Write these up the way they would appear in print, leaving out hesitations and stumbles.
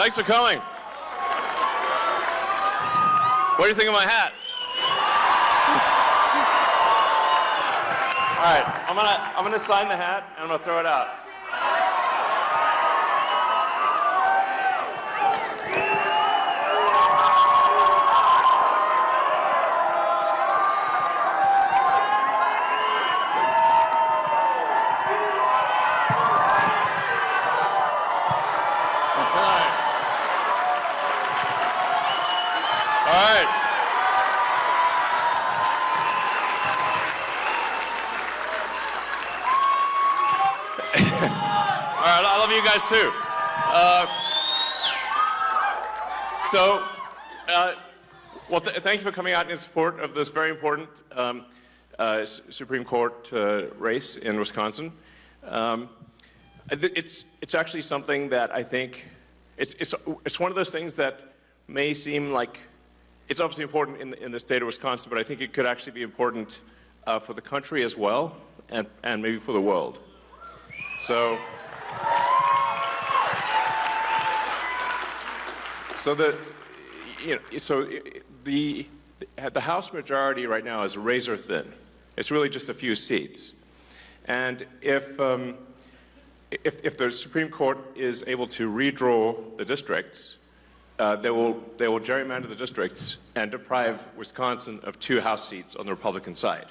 Thanks for coming. What do you think of my hat? All right, I'm gonna sign the hat and I'm gonna throw it out. I love you guys too. Well, thank you for coming out in support of this very important Supreme Court race in Wisconsin. It's actually something that I think it's one of those things that may seem like it's obviously important in the state of Wisconsin, but I think it could actually be important for the country as well, and maybe for the world. So the House majority right now is razor thin. It's really just a few seats, and if the Supreme Court is able to redraw the districts, they will gerrymander the districts and deprive Wisconsin of 2 House seats on the Republican side.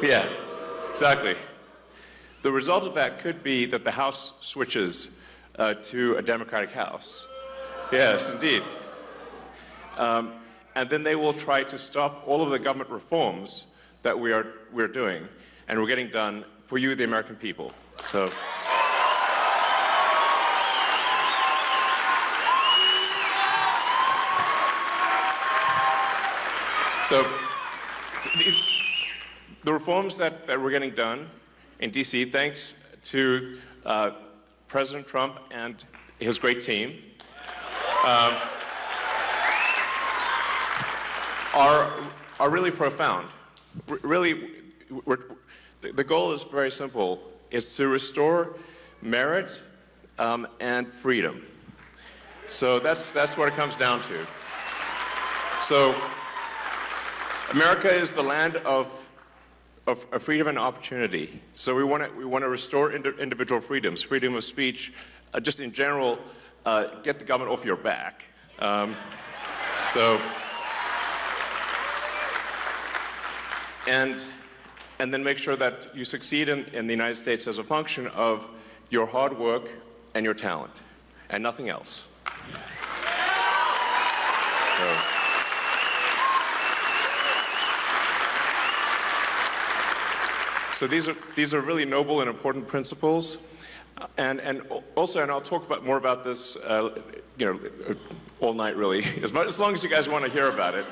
Yeah, exactly. The result of that could be that the House switches to a Democratic House. Yes, indeed. And then they will try to stop all of the government reforms that we're doing, and we're getting done for you, the American people. So the reforms that we're getting done in DC, thanks to President Trump and his great team, are really profound. Really, the goal is very simple: is to restore merit and freedom. So that's what it comes down to. So America is the land of freedom and opportunity. So we want to restore individual freedoms, freedom of speech, just in general, get the government off your back. And then make sure that you succeed in the United States as a function of your hard work and your talent, and nothing else. So these are really noble and important principles, and also, and I'll talk more about this, all night really, as long as you guys want to hear about it.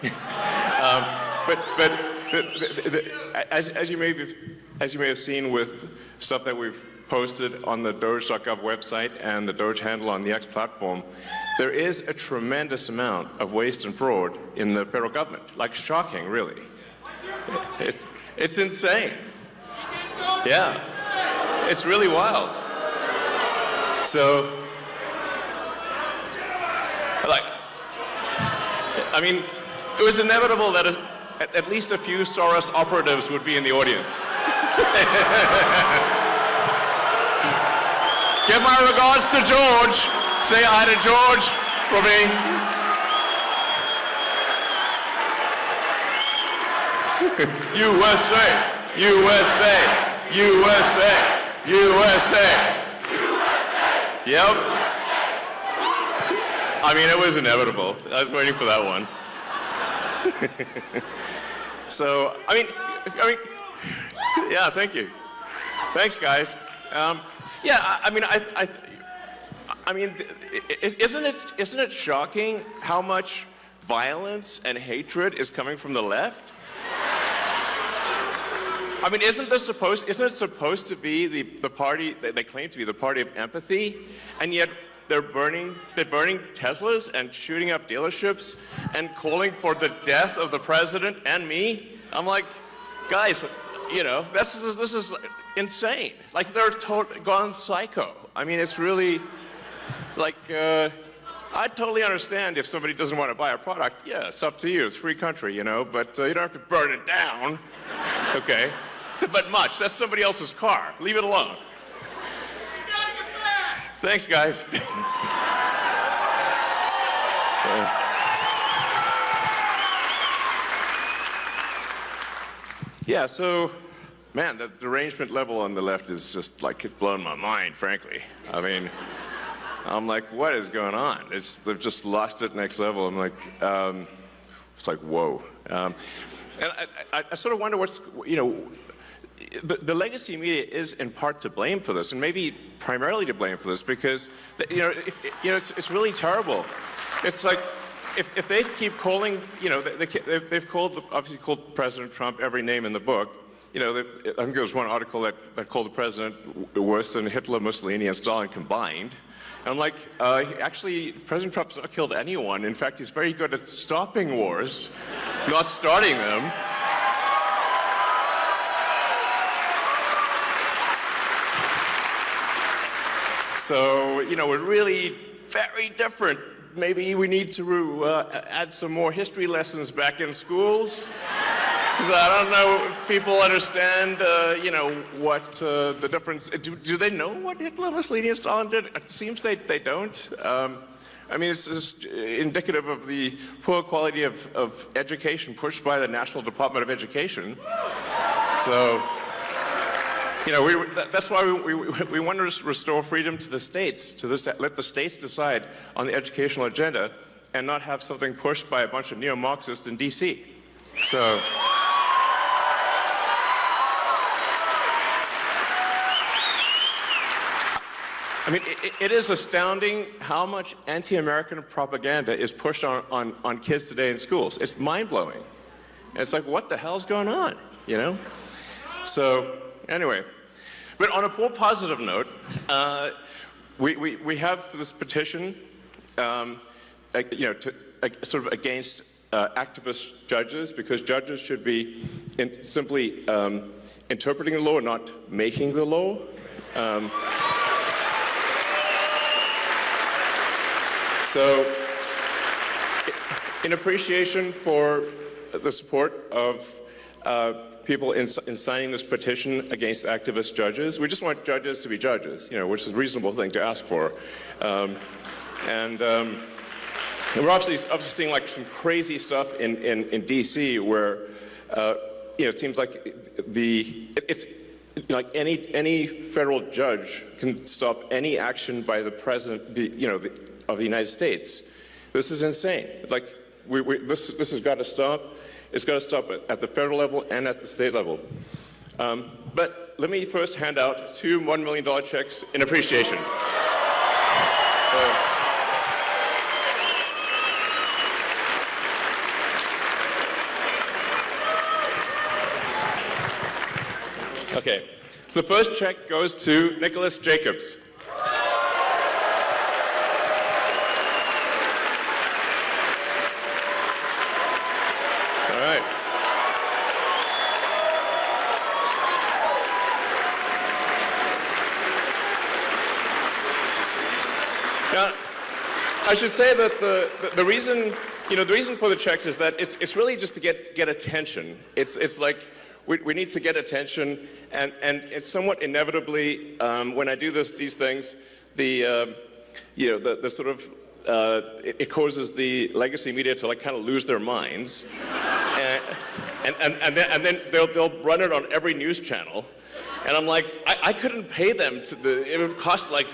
As you may have seen with stuff that we've posted on the Doge.gov website and the Doge handle on the X platform, there is a tremendous amount of waste and fraud in the federal government. Like, shocking, really. It's insane. Yeah, it's really wild. So, I mean, it was inevitable that at least a few Soros operatives would be in the audience. Give my regards to George. Say hi to George for me. USA, USA, USA, USA. Yep. I mean, it was inevitable. I was waiting for that one. So, I mean, yeah, thank you. Thanks, guys. Yeah, I mean, isn't it shocking how much violence and hatred is coming from the left? I mean, isn't it supposed to be the party that they claim to be the party of empathy, and yet they're burning Teslas and shooting up dealerships and calling for the death of the president and me? I'm like, guys, this is insane. Like, they're gone psycho. I mean, it's really, Like, I totally understand if somebody doesn't want to buy a product. Yeah, it's up to you. It's a free country, you know, but you don't have to burn it down. Okay? But much. That's somebody else's car. Leave it alone. Thanks, guys. Yeah, so, man, the derangement level on the left is just like, it's blown my mind, frankly. I mean, I'm like, what is going on? They've just lost it next level. I'm like, it's like, whoa. And I sort of wonder what's, you know, the legacy media is in part to blame for this, and maybe primarily to blame for this, because, you know, it's really terrible. It's like, if they keep calling, you know, they've obviously called President Trump every name in the book. You know, I think there was one article that called the president worse than Hitler, Mussolini, and Stalin combined. And I'm like, actually, President Trump's not killed anyone. In fact, he's very good at stopping wars, not starting them. So, you know, we're really very different. Maybe we need to add some more history lessons back in schools. Because I don't know if people understand, you know, what the difference. Do they know what Hitler, Mussolini, and Stalin did? It seems they don't. I mean, it's just indicative of the poor quality of education pushed by the National Department of Education. So, you know, that's why we want to restore freedom to the states, let the states decide on the educational agenda and not have something pushed by a bunch of neo-Marxists in DC. So, I mean, it is astounding how much anti-American propaganda is pushed on kids today in schools. It's mind-blowing. And it's like, what the hell's going on, you know? So, anyway. But on a more positive note, we have this petition, you know, sort of against activist judges, because judges should be simply interpreting the law, not making the law. So, in appreciation for the support of people in signing this petition against activist judges, we just want judges to be judges, you know, which is a reasonable thing to ask for. And we're obviously seeing like some crazy stuff in DC where, you know, it seems like it's like any federal judge can stop any action by the president, you know, of the United States. This is insane. Like, this has got to stop. It's got to stop at the federal level and at the state level. But let me first hand out 2 $1 million checks in appreciation. Okay, so the first check goes to Nicholas Jacobs. I should say that the reason, you know, the reason for the checks is that it's really just to get attention. It's like we need to get attention, and it's somewhat inevitably when I do these things, you know, the sort of it causes the legacy media to like kind of lose their minds, and then they'll run it on every news channel. And I'm like, I couldn't pay them it would cost like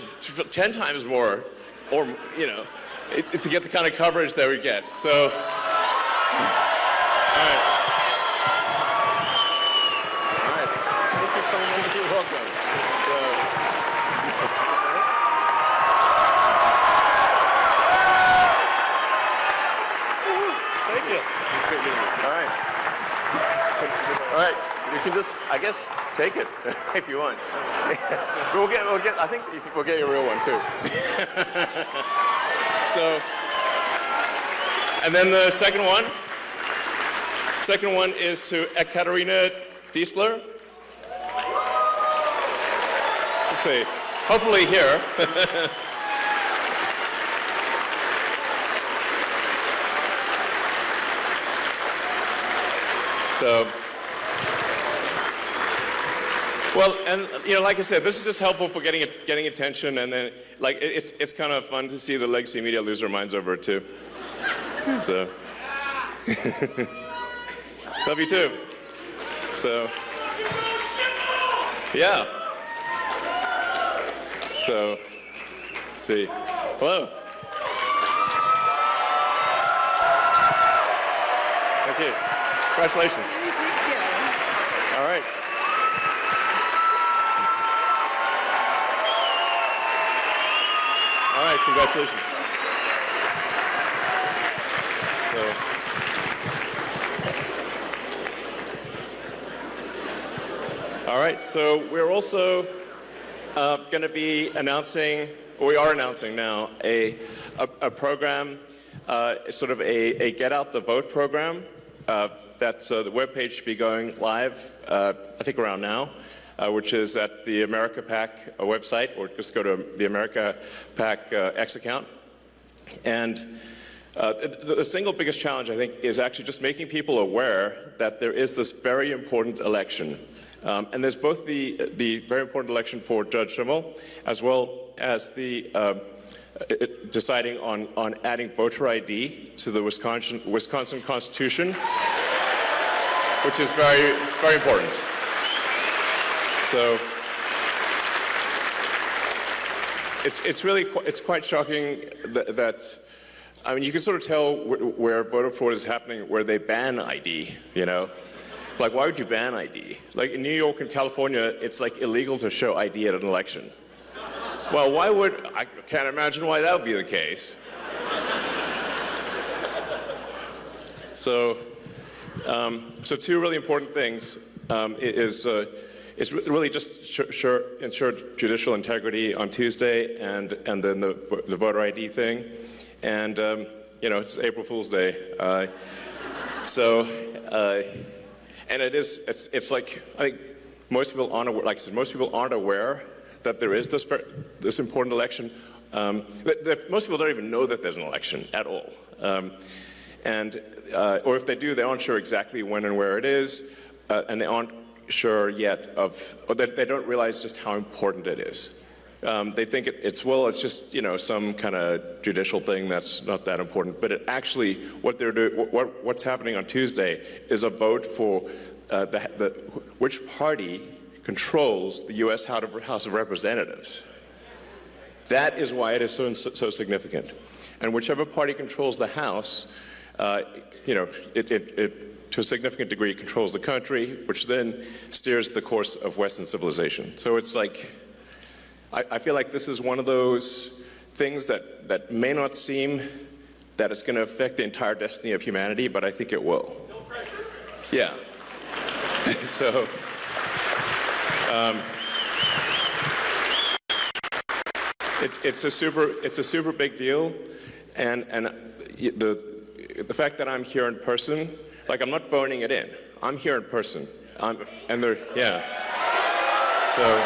10 times more, or, you know, to get the kind of coverage that we get. So, all right. All right. Thank you so much. You're welcome. Thank you. All right. All right. You can just, I guess, take it if you want. We'll get. I think we'll get you a real one too. So, and then the second one is to Ekaterina Diesler. Let's see. Hopefully here. So, well, and like I said, this is just helpful for getting attention, and then like it's kind of fun to see the legacy media lose their minds over it too. So, love you too. So, yeah. So, let's see. Hello. Thank you. Congratulations. Thank you. All right. All right, congratulations. All right, so we're also going to be announcing, or we are announcing now, a program, sort of a Get Out the Vote program. That's the webpage should be going live, I think around now, which is at the America PAC website, or just go to the America PAC X account. And the single biggest challenge, I think, is actually just making people aware that there is this very important election. And there's both the very important election for Judge Schimmel, as well as the deciding on adding voter ID to the Wisconsin Constitution, which is very, very important. So it's quite shocking that I mean, you can sort of tell where voter fraud is happening, where they ban ID, you know? Like, why would you ban ID? Like, in New York and California, it's like illegal to show ID at an election. Well, why would, I can't imagine why that would be the case. So two really important things is really just ensure judicial integrity on Tuesday, and then the voter ID thing. And, it's April Fool's Day. And it's like, I think most people aren't aware, like I said, most people aren't aware that there is this important election. Most people don't even know that there's an election at all. Or if they do, they aren't sure exactly when and where it is, and they aren't sure yet or they don't realize just how important it is. They think it's just, some kind of judicial thing that's not that important. But it actually, what they're doing, what's happening on Tuesday is a vote for which party controls the U.S. House of Representatives. That is why it is so significant. And whichever party controls the House, it to a significant degree controls the country, which then steers the course of Western civilization. So it's like, I feel like this is one of those things that may not seem that it's going to affect the entire destiny of humanity, but I think it will. No pressure. Yeah. So, it's a super big deal, and the fact that I'm here in person, like I'm not phoning it in. I'm here in person. Yeah. So.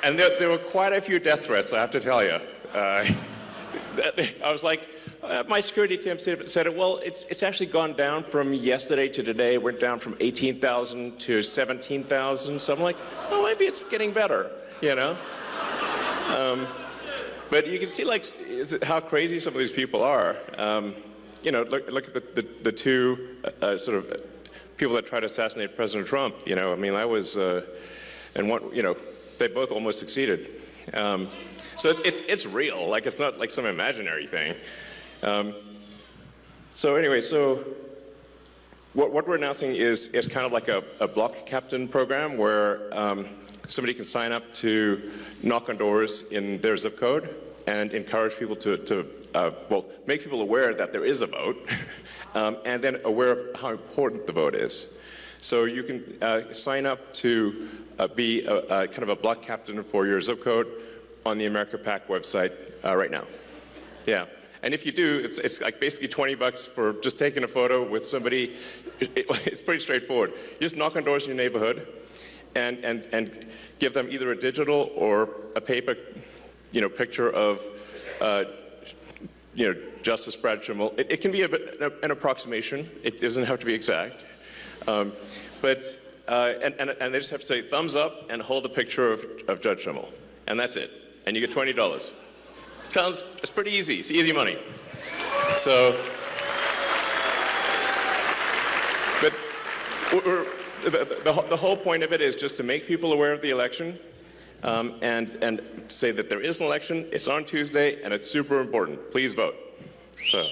And there were quite a few death threats, I have to tell you. I was like, my security team said, well, it's actually gone down from yesterday to today. It went down from 18,000 to 17,000. So I'm like, oh, maybe it's getting better, But you can see like how crazy some of these people are. Look at the two sort of people that tried to assassinate President Trump. I mean, I was, and one, they both almost succeeded. So it's real, like it's not like some imaginary thing. So anyway, what we're announcing is kind of like a block captain program where somebody can sign up to knock on doors in their zip code and encourage people to make people aware that there is a vote, and then aware of how important the vote is. So you can sign up to be kind of a block captain for your zip code on the America PAC website right now. Yeah, and if you do, it's like basically $20 for just taking a photo with somebody. It's pretty straightforward. You just knock on doors in your neighborhood, and give them either a digital or a paper, picture of Justice Brad Schimmel. It can be an approximation. It doesn't have to be exact. And they just have to say thumbs up and hold a picture of Judge Schimmel. And that's it. And you get $20. It's pretty easy. It's easy money. So, but the whole point of it is just to make people aware of the election and say that there is an election. It's on Tuesday, and it's super important. Please vote. So.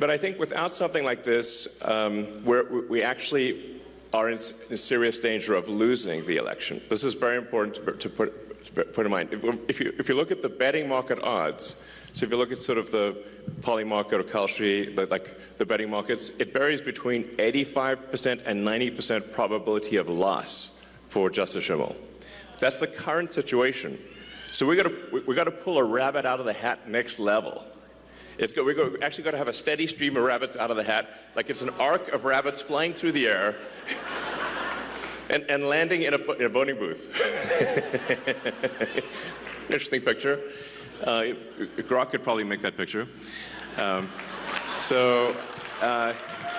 But I think without something like this, we actually are in serious danger of losing the election. This is very important to put in mind. If you look at the betting market odds, so if you look at sort of the Poly market or Kalshi, like the betting markets, it varies between 85% and 90% probability of loss for Justice Schimmel. That's the current situation. So we got to pull a rabbit out of the hat next level. We're actually got to have a steady stream of rabbits out of the hat, like it's an arc of rabbits flying through the air and landing in a voting booth. Interesting picture. Grok could probably make that picture.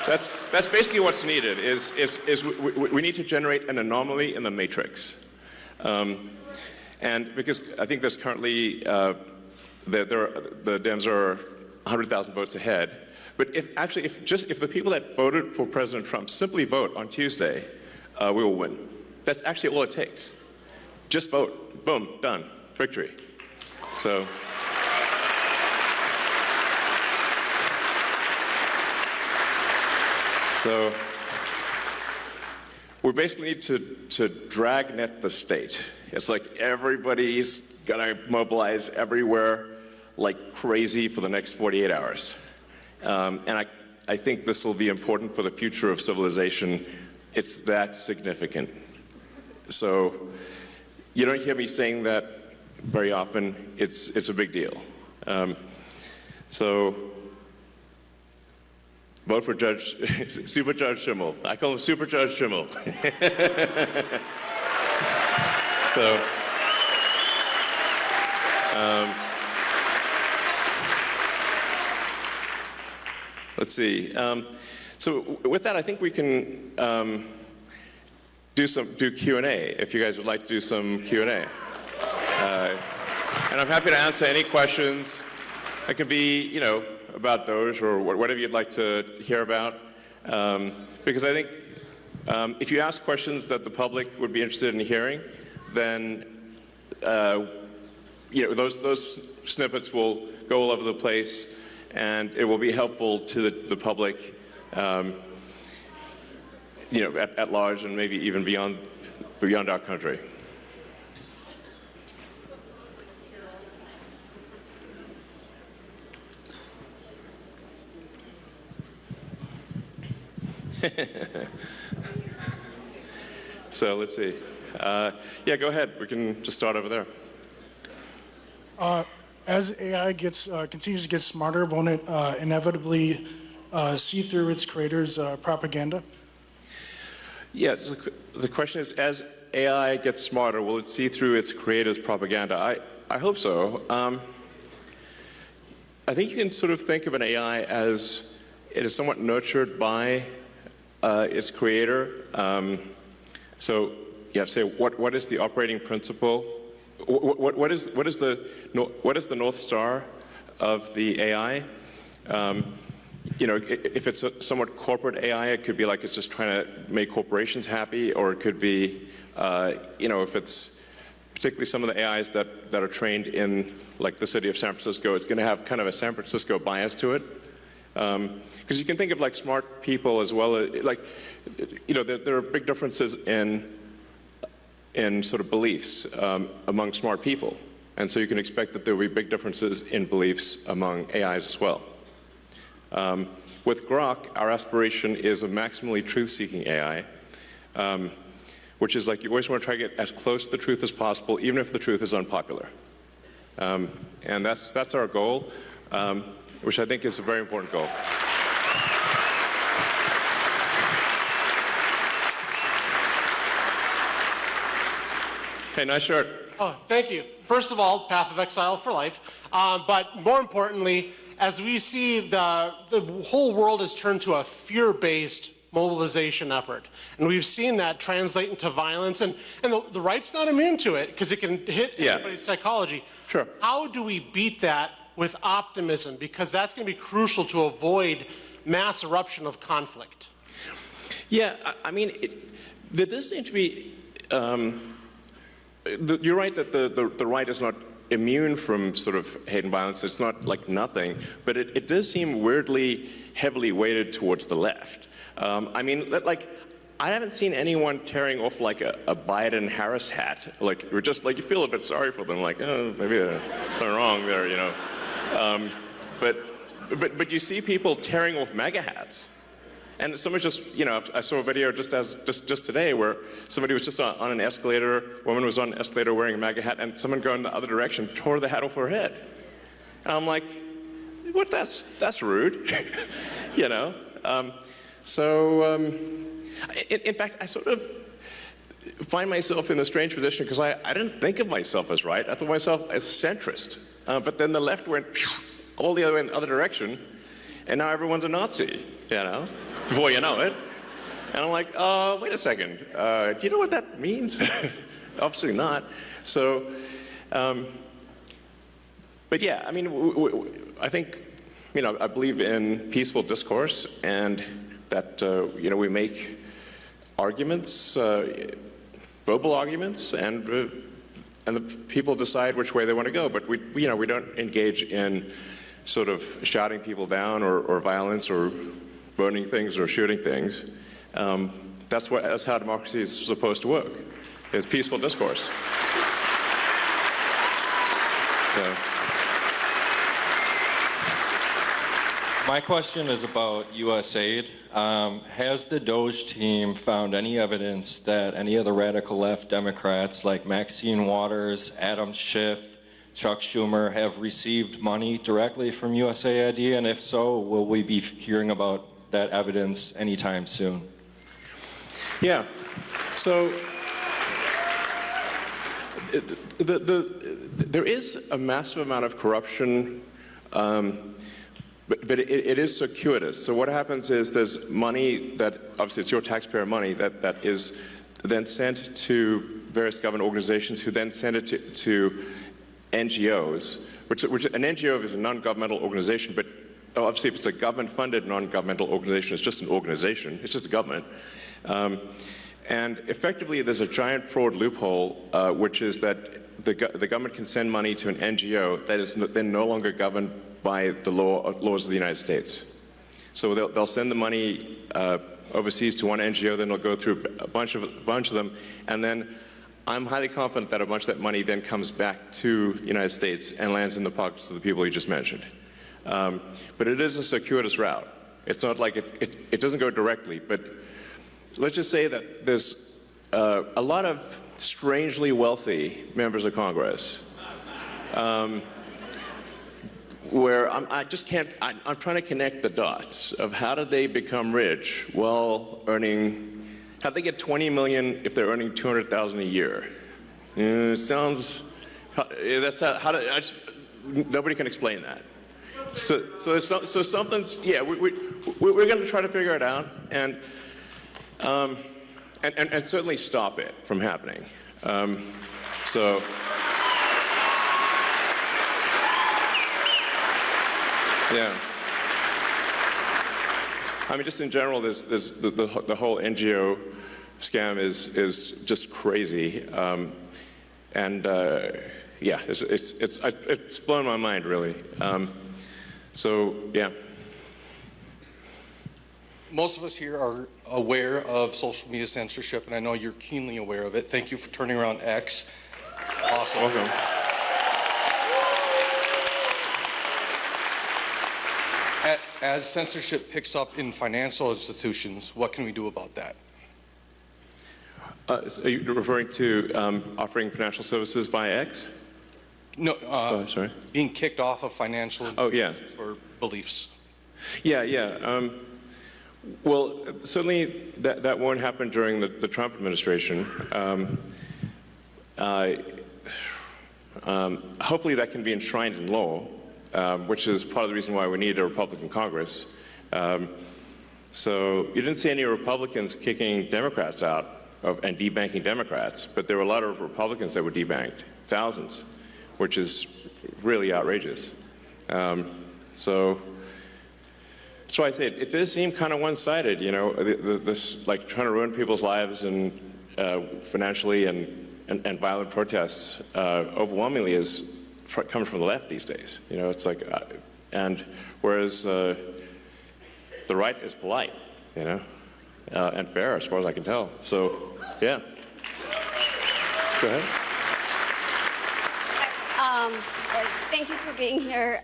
That's basically what's needed. We need to generate an anomaly in the matrix, and because I think there's currently the Dems are 100,000 votes ahead. But if the people that voted for President Trump simply vote on Tuesday, we will win. That's actually all it takes. Just vote. Boom. Done. Victory. So. We basically need to dragnet the state. It's like everybody's gonna mobilize everywhere like crazy for the next 48 hours. And I think this will be important for the future of civilization. It's that significant. So you don't hear me saying that very often. It's a big deal. So vote for Super Judge Schimmel. I call him Super Judge Schimmel. So. Let's see. So with that, I think we can do Q&A if you guys would like to do some Q&A. And I'm happy to answer any questions. It can be, about Doge or whatever you'd like to hear about. Because I think if you ask questions that the public would be interested in hearing, then those snippets will go all over the place, and it will be helpful to the public, at large, and maybe even beyond our country. So let's see. Yeah, go ahead. We can just start over there. As AI continues to get smarter, won't it inevitably see through its creators' propaganda? Yeah, the question is, as AI gets smarter, will it see through its creators' propaganda? I hope so. I think you can sort of think of an AI as it is somewhat nurtured by its creator. So you have to say, what is the operating principle? What is the North Star of the AI? If it's a somewhat corporate AI, it could be like it's just trying to make corporations happy, or it could be, if it's particularly some of the AIs that are trained in, like the city of San Francisco, it's going to have kind of a San Francisco bias to it. Because you can think of like smart people as well, there are big differences in sort of beliefs among smart people. And so you can expect that there will be big differences in beliefs among AIs as well. With Grok, our aspiration is a maximally truth-seeking AI, which is like you always want to try to get as close to the truth as possible, even if the truth is unpopular. And that's our goal, which I think is a very important goal. Hey, nice shirt. Oh, thank you. First of all, path of exile for life. But more importantly, as we see the whole world has turned to a fear-based mobilization effort. And we've seen that translate into violence. And the right's not immune to it because it can hit everybody's psychology. Sure. How do we beat that with optimism? Because that's going to be crucial to avoid mass eruption of conflict. Yeah, I mean, there does seem to be, you're right that the right is not immune from sort of hate and violence. It's not like nothing, but it does seem weirdly heavily weighted towards the left. I mean, like, I haven't seen anyone tearing off like a Biden-Harris hat. Like, you're just like, you feel a bit sorry for them, like, oh, maybe they're wrong there, you know. But you see people tearing off MAGA hats. And someone just, you know, I saw a video just today where somebody was just on an escalator, a woman was on an escalator wearing a MAGA hat, and someone going the other direction tore the hat off her head. And I'm like, what, that's rude, you know? In fact, I sort of find myself in a strange position because I didn't think of myself as right. I thought of myself as centrist. But then the left went all the other way in the other direction, and now everyone's a Nazi, you know, before you know it. And I'm like, wait a second, do you know what that means? Obviously not. So, but yeah, I mean, I think, you know, I believe in peaceful discourse and that, you know, we make arguments, verbal arguments, and the people decide which way they want to go. But you know, we don't engage in sort of shouting people down or violence or burning things or shooting things. That's how democracy is supposed to work, is peaceful discourse. So. My question is about U.S. aid. Has the Doge team found any evidence that any of the radical left Democrats like Maxine Waters, Adam Schiff, Chuck Schumer have received money directly from USAID? And if so, will we be hearing about that evidence anytime soon? Yeah. So there is a massive amount of corruption, but it is circuitous. So what happens is there's money that, obviously it's your taxpayer money, that is then sent to various government organizations who then send it to NGOs, which an NGO is a non-governmental organization, but obviously if it's a government-funded non-governmental organization, it's just an organization, it's just a government. And effectively there's a giant fraud loophole, which is that the government can send money to an NGO that is then no longer governed by the laws of the United States. So they'll send the money overseas to one NGO, then they'll go through a bunch of them, and then I'm highly confident that a bunch of that money then comes back to the United States and lands in the pockets of the people you just mentioned. But it is a circuitous route. It's not like it doesn't go directly, but let's just say that there's a lot of strangely wealthy members of Congress where I'm trying to connect the dots of how did they become rich while earning, how'd they get 20 million if they're earning 200,000 a year? It sounds, nobody can explain that. So something's, yeah, we're going to try to figure it out and certainly stop it from happening. Yeah. I mean, just in general, there's the whole NGO scam is just crazy, yeah, it's blown my mind really. So yeah. Most of us here are aware of social media censorship, and I know you're keenly aware of it. Thank you for turning around X. Awesome. Welcome. As censorship picks up in financial institutions, what can we do about that? So are you referring to offering financial services by X? No, sorry. Being kicked off of financial institutions for beliefs. Yeah. Well, certainly that won't happen during the Trump administration. hopefully that can be enshrined in law, which is part of the reason why we need a Republican Congress. So you didn't see any Republicans kicking Democrats out and debanking Democrats, but there were a lot of Republicans that were debanked, thousands, which is really outrageous. So that's why I say it does seem kind of one-sided, you know, this like trying to ruin people's lives and financially and violent protests overwhelmingly comes from the left these days. You know, it's like, and whereas the right is polite, you know, and fair as far as I can tell. So, yeah. Go ahead. Thank you for being here.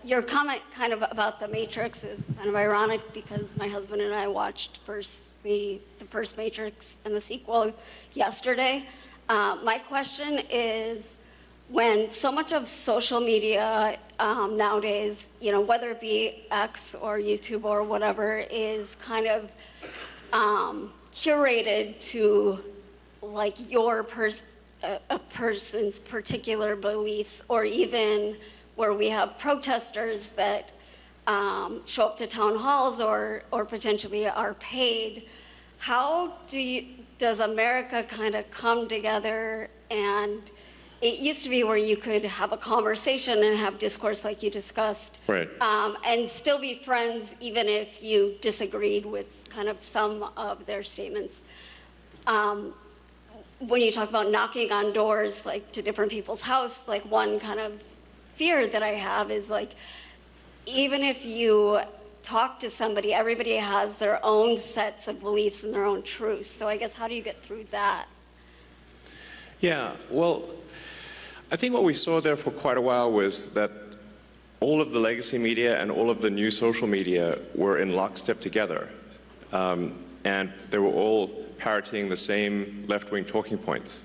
Your comment kind of about the Matrix is kind of ironic because my husband and I watched the first Matrix and the sequel yesterday. My question is, when so much of social media nowadays, you know, whether it be X or YouTube or whatever, is kind of curated to like a person's particular beliefs, or even where we have protesters that show up to town halls or potentially are paid, how does America kind of come together? And it used to be where you could have a conversation and have discourse like you discussed, right, and still be friends even if you disagreed with kind of some of their statements. When you talk about knocking on doors, like to different people's house, like one kind of fear that I have is like, even if you talk to somebody, everybody has their own sets of beliefs and their own truths. So I guess how do you get through that? Yeah, well, I think what we saw there for quite a while was that all of the legacy media and all of the new social media were in lockstep together. And they were all parroting the same left-wing talking points.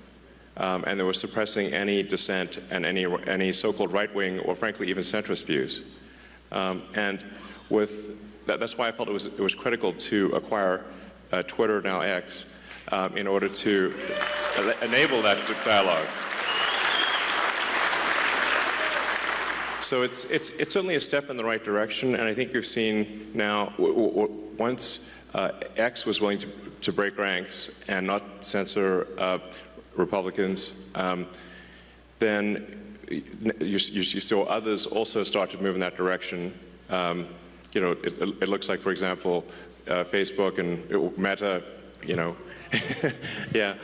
And they were suppressing any dissent and any so-called right-wing or frankly even centrist views. And with that's why I felt it was critical to acquire Twitter, now X, in order to enable that dialogue. So it's certainly a step in the right direction, and I think you've seen now, once X was willing to break ranks and not censor Republicans, then you saw others also start to move in that direction. You know, it looks like, for example, Facebook and Meta, you know, yeah,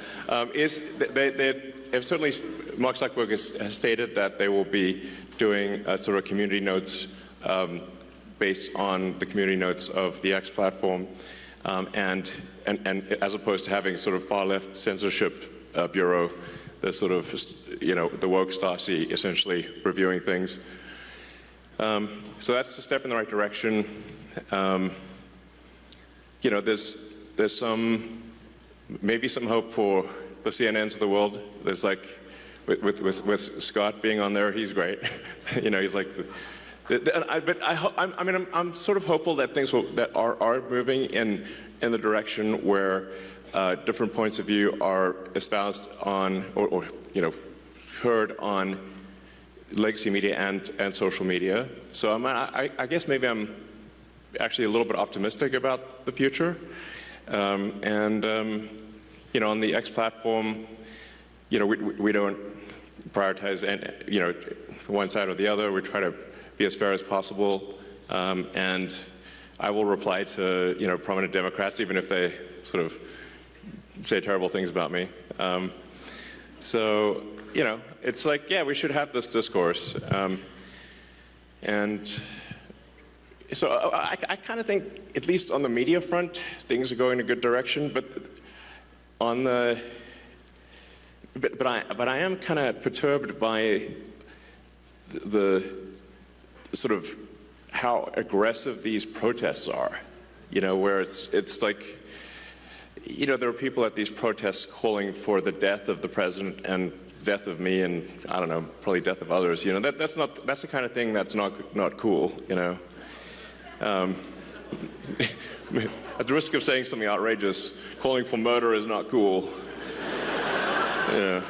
they've certainly, Mark Zuckerberg has stated that they will be doing sort of community notes based on the community notes of the X platform, and as opposed to having sort of far left censorship bureau, the sort of, you know, the woke Stasi essentially reviewing things. So that's a step in the right direction. You know, there's maybe some hope for the CNNs of the world. There's like, with Scott being on there, he's great. You know, he's like, I'm sort of hopeful that things that are moving in the direction where different points of view are espoused on, or you know, heard on legacy media and social media. So I guess maybe I'm actually a little bit optimistic about the future. You know, on the X platform, you know, we don't prioritize, you know, one side or the other. We try to be as fair as possible, and I will reply to, you know, prominent Democrats, even if they sort of say terrible things about me. So, you know, it's like, yeah, we should have this discourse, and so I kind of think, at least on the media front, things are going in a good direction, but on the but I am kind of perturbed by the sort of how aggressive these protests are. You know, where it's like, you know, there are people at these protests calling for the death of the president and death of me and, I don't know, probably death of others. You know, that's the kind of thing that's not cool, you know. At the risk of saying something outrageous, calling for murder is not cool. Yeah.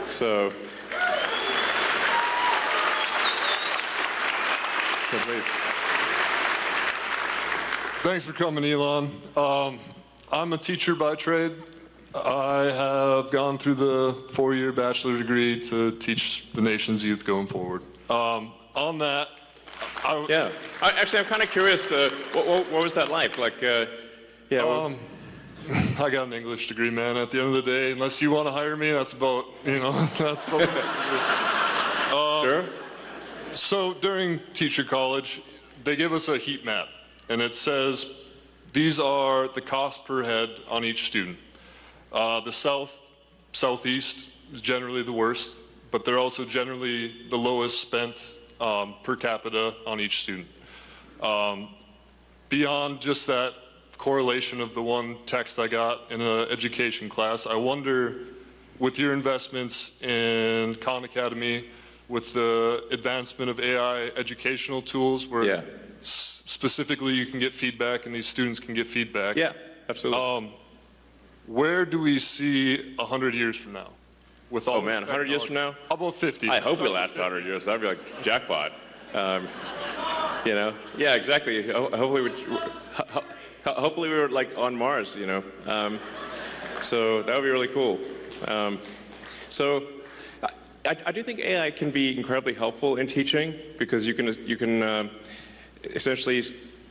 So. Thanks for coming, Elon. I'm a teacher by trade. I have gone through the 4-year bachelor degree to teach the nation's youth going forward. On that, Yeah. Actually, I'm kind of curious, what was that like? Like, yeah. I got an English degree, man. At the end of the day, unless you want to hire me, that's about, that's about it. Sure. So during teacher college, they give us a heat map, and it says these are the cost per head on each student. The southeast is generally the worst, but they're also generally the lowest spent per capita on each student. Beyond just that correlation of the one text I got in an education class, I wonder, with your investments in Khan Academy, with the advancement of AI educational tools where specifically you can get feedback and these students can get feedback. Yeah, absolutely. Where do we see 100 years from now? With all Oh man, 100 years from now? How about 50? I hope we last 100 years. That'd be like jackpot. Yeah, exactly. Hopefully we were like on Mars, so that would be really cool. So I do think AI can be incredibly helpful in teaching because you can essentially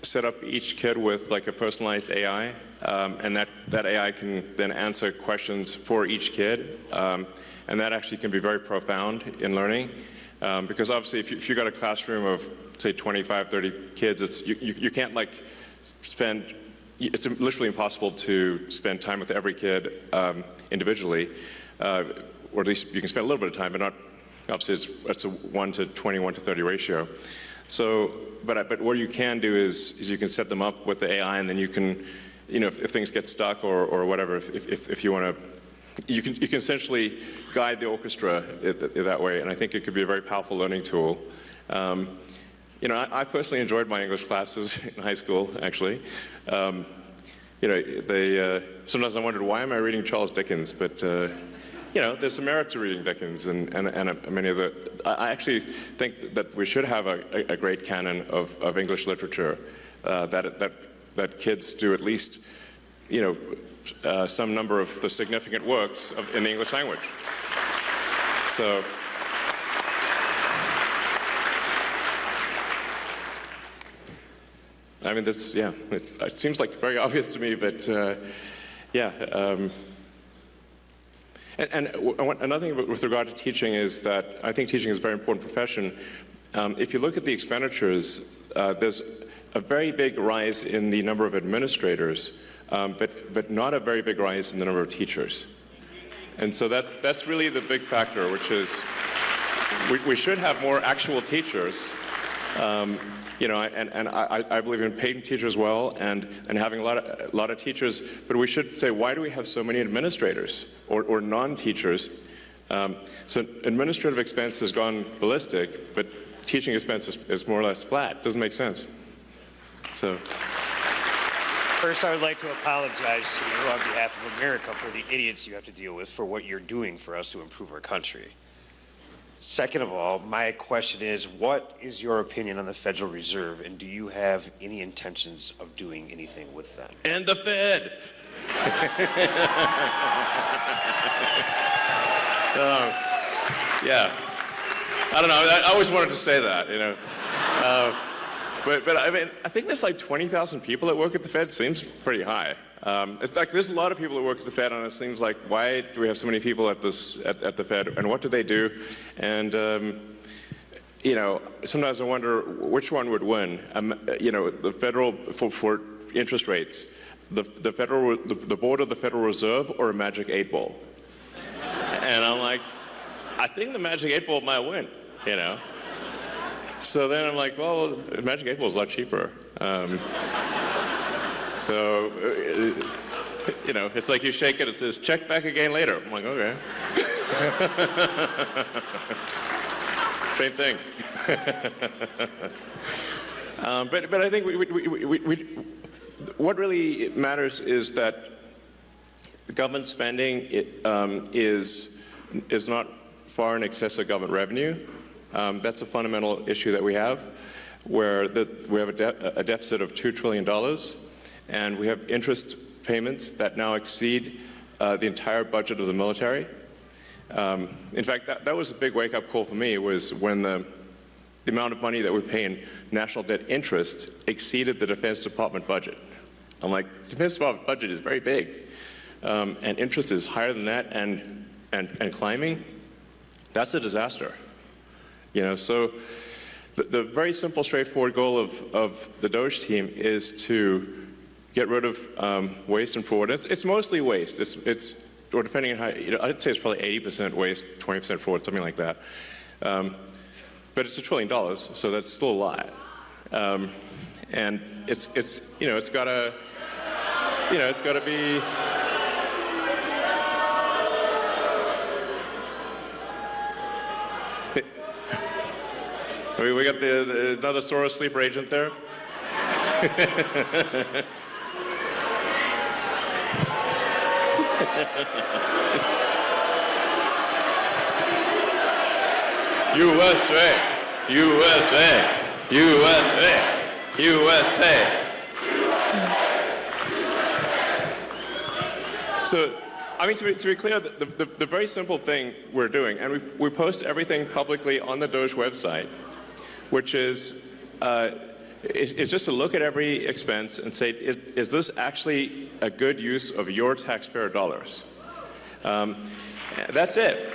set up each kid with like a personalized AI, and that AI can then answer questions for each kid, and that actually can be very profound in learning, because obviously if you've got a classroom of say 25, 30 kids, you can't like spend. It's literally impossible to spend time with every kid individually, or at least you can spend a little bit of time, but not. Obviously, it's a 1 to 20, 1 to 30 ratio. So, but what you can do is you can set them up with the AI, and then you can, if things get stuck or whatever, if you want to, you can essentially guide the orchestra that way, and I think it could be a very powerful learning tool. I personally enjoyed my English classes in high school, actually. Sometimes I wondered, why am I reading Charles Dickens? But, there's some merit to reading Dickens and many of the... I actually think that we should have a great canon of English literature, that kids do at least, some number of the significant works in the English language. So... I mean, it seems like very obvious to me, but And another thing with regard to teaching is that I think teaching is a very important profession. If you look at the expenditures, there's a very big rise in the number of administrators, but not a very big rise in the number of teachers. And so that's really the big factor, which is we should have more actual teachers. And I believe in paying teachers well and having a lot of teachers, but we should say, why do we have so many administrators or non-teachers? So administrative expense has gone ballistic, but teaching expense is more or less flat. Doesn't make sense. So. First, I would like to apologize to you on behalf of America for the idiots you have to deal with for what you're doing for us to improve our country. Second of all, my question is, what is your opinion on the Federal Reserve, and do you have any intentions of doing anything with them? And the Fed! Yeah. I don't know, I always wanted to say that, But I mean, I think there's like 20,000 people that work at the Fed. Seems pretty high. It's like there's a lot of people that work at the Fed, and it seems like, why do we have so many people at the Fed, and what do they do? And sometimes I wonder which one would win. The federal for interest rates, the board of the Federal Reserve, or a magic 8-ball. And I'm like, I think the magic 8-ball might win. So then I'm like, well, the magic 8-ball is a lot cheaper. So, it's like you shake it, it says, check back again later. I'm like, okay. Same thing. But I think what really matters is that government spending is not far in excess of government revenue. That's a fundamental issue that we have, where we have a deficit of $2 trillion, and we have interest payments that now exceed the entire budget of the military. In fact, that was a big wake-up call for me, was when the amount of money that we pay in national debt interest exceeded the Defense Department budget. I'm like, the Defense Department budget is very big, and interest is higher than that and climbing. That's a disaster. You know, so the very simple, straightforward goal of the Doge team is to get rid of waste and fraud. It's mostly waste. Or depending on how, you know, I'd say it's probably 80% waste, 20% fraud, something like that. But it's $1 trillion, so that's still a lot. And it's you know, it's gotta be. We got another Soros sleeper agent there. USA, USA, USA, USA. So, I mean, to be clear, the very simple thing we're doing, and we post everything publicly on the Doge website, which is just to look at every expense and say, is this actually a good use of your taxpayer dollars? That's it.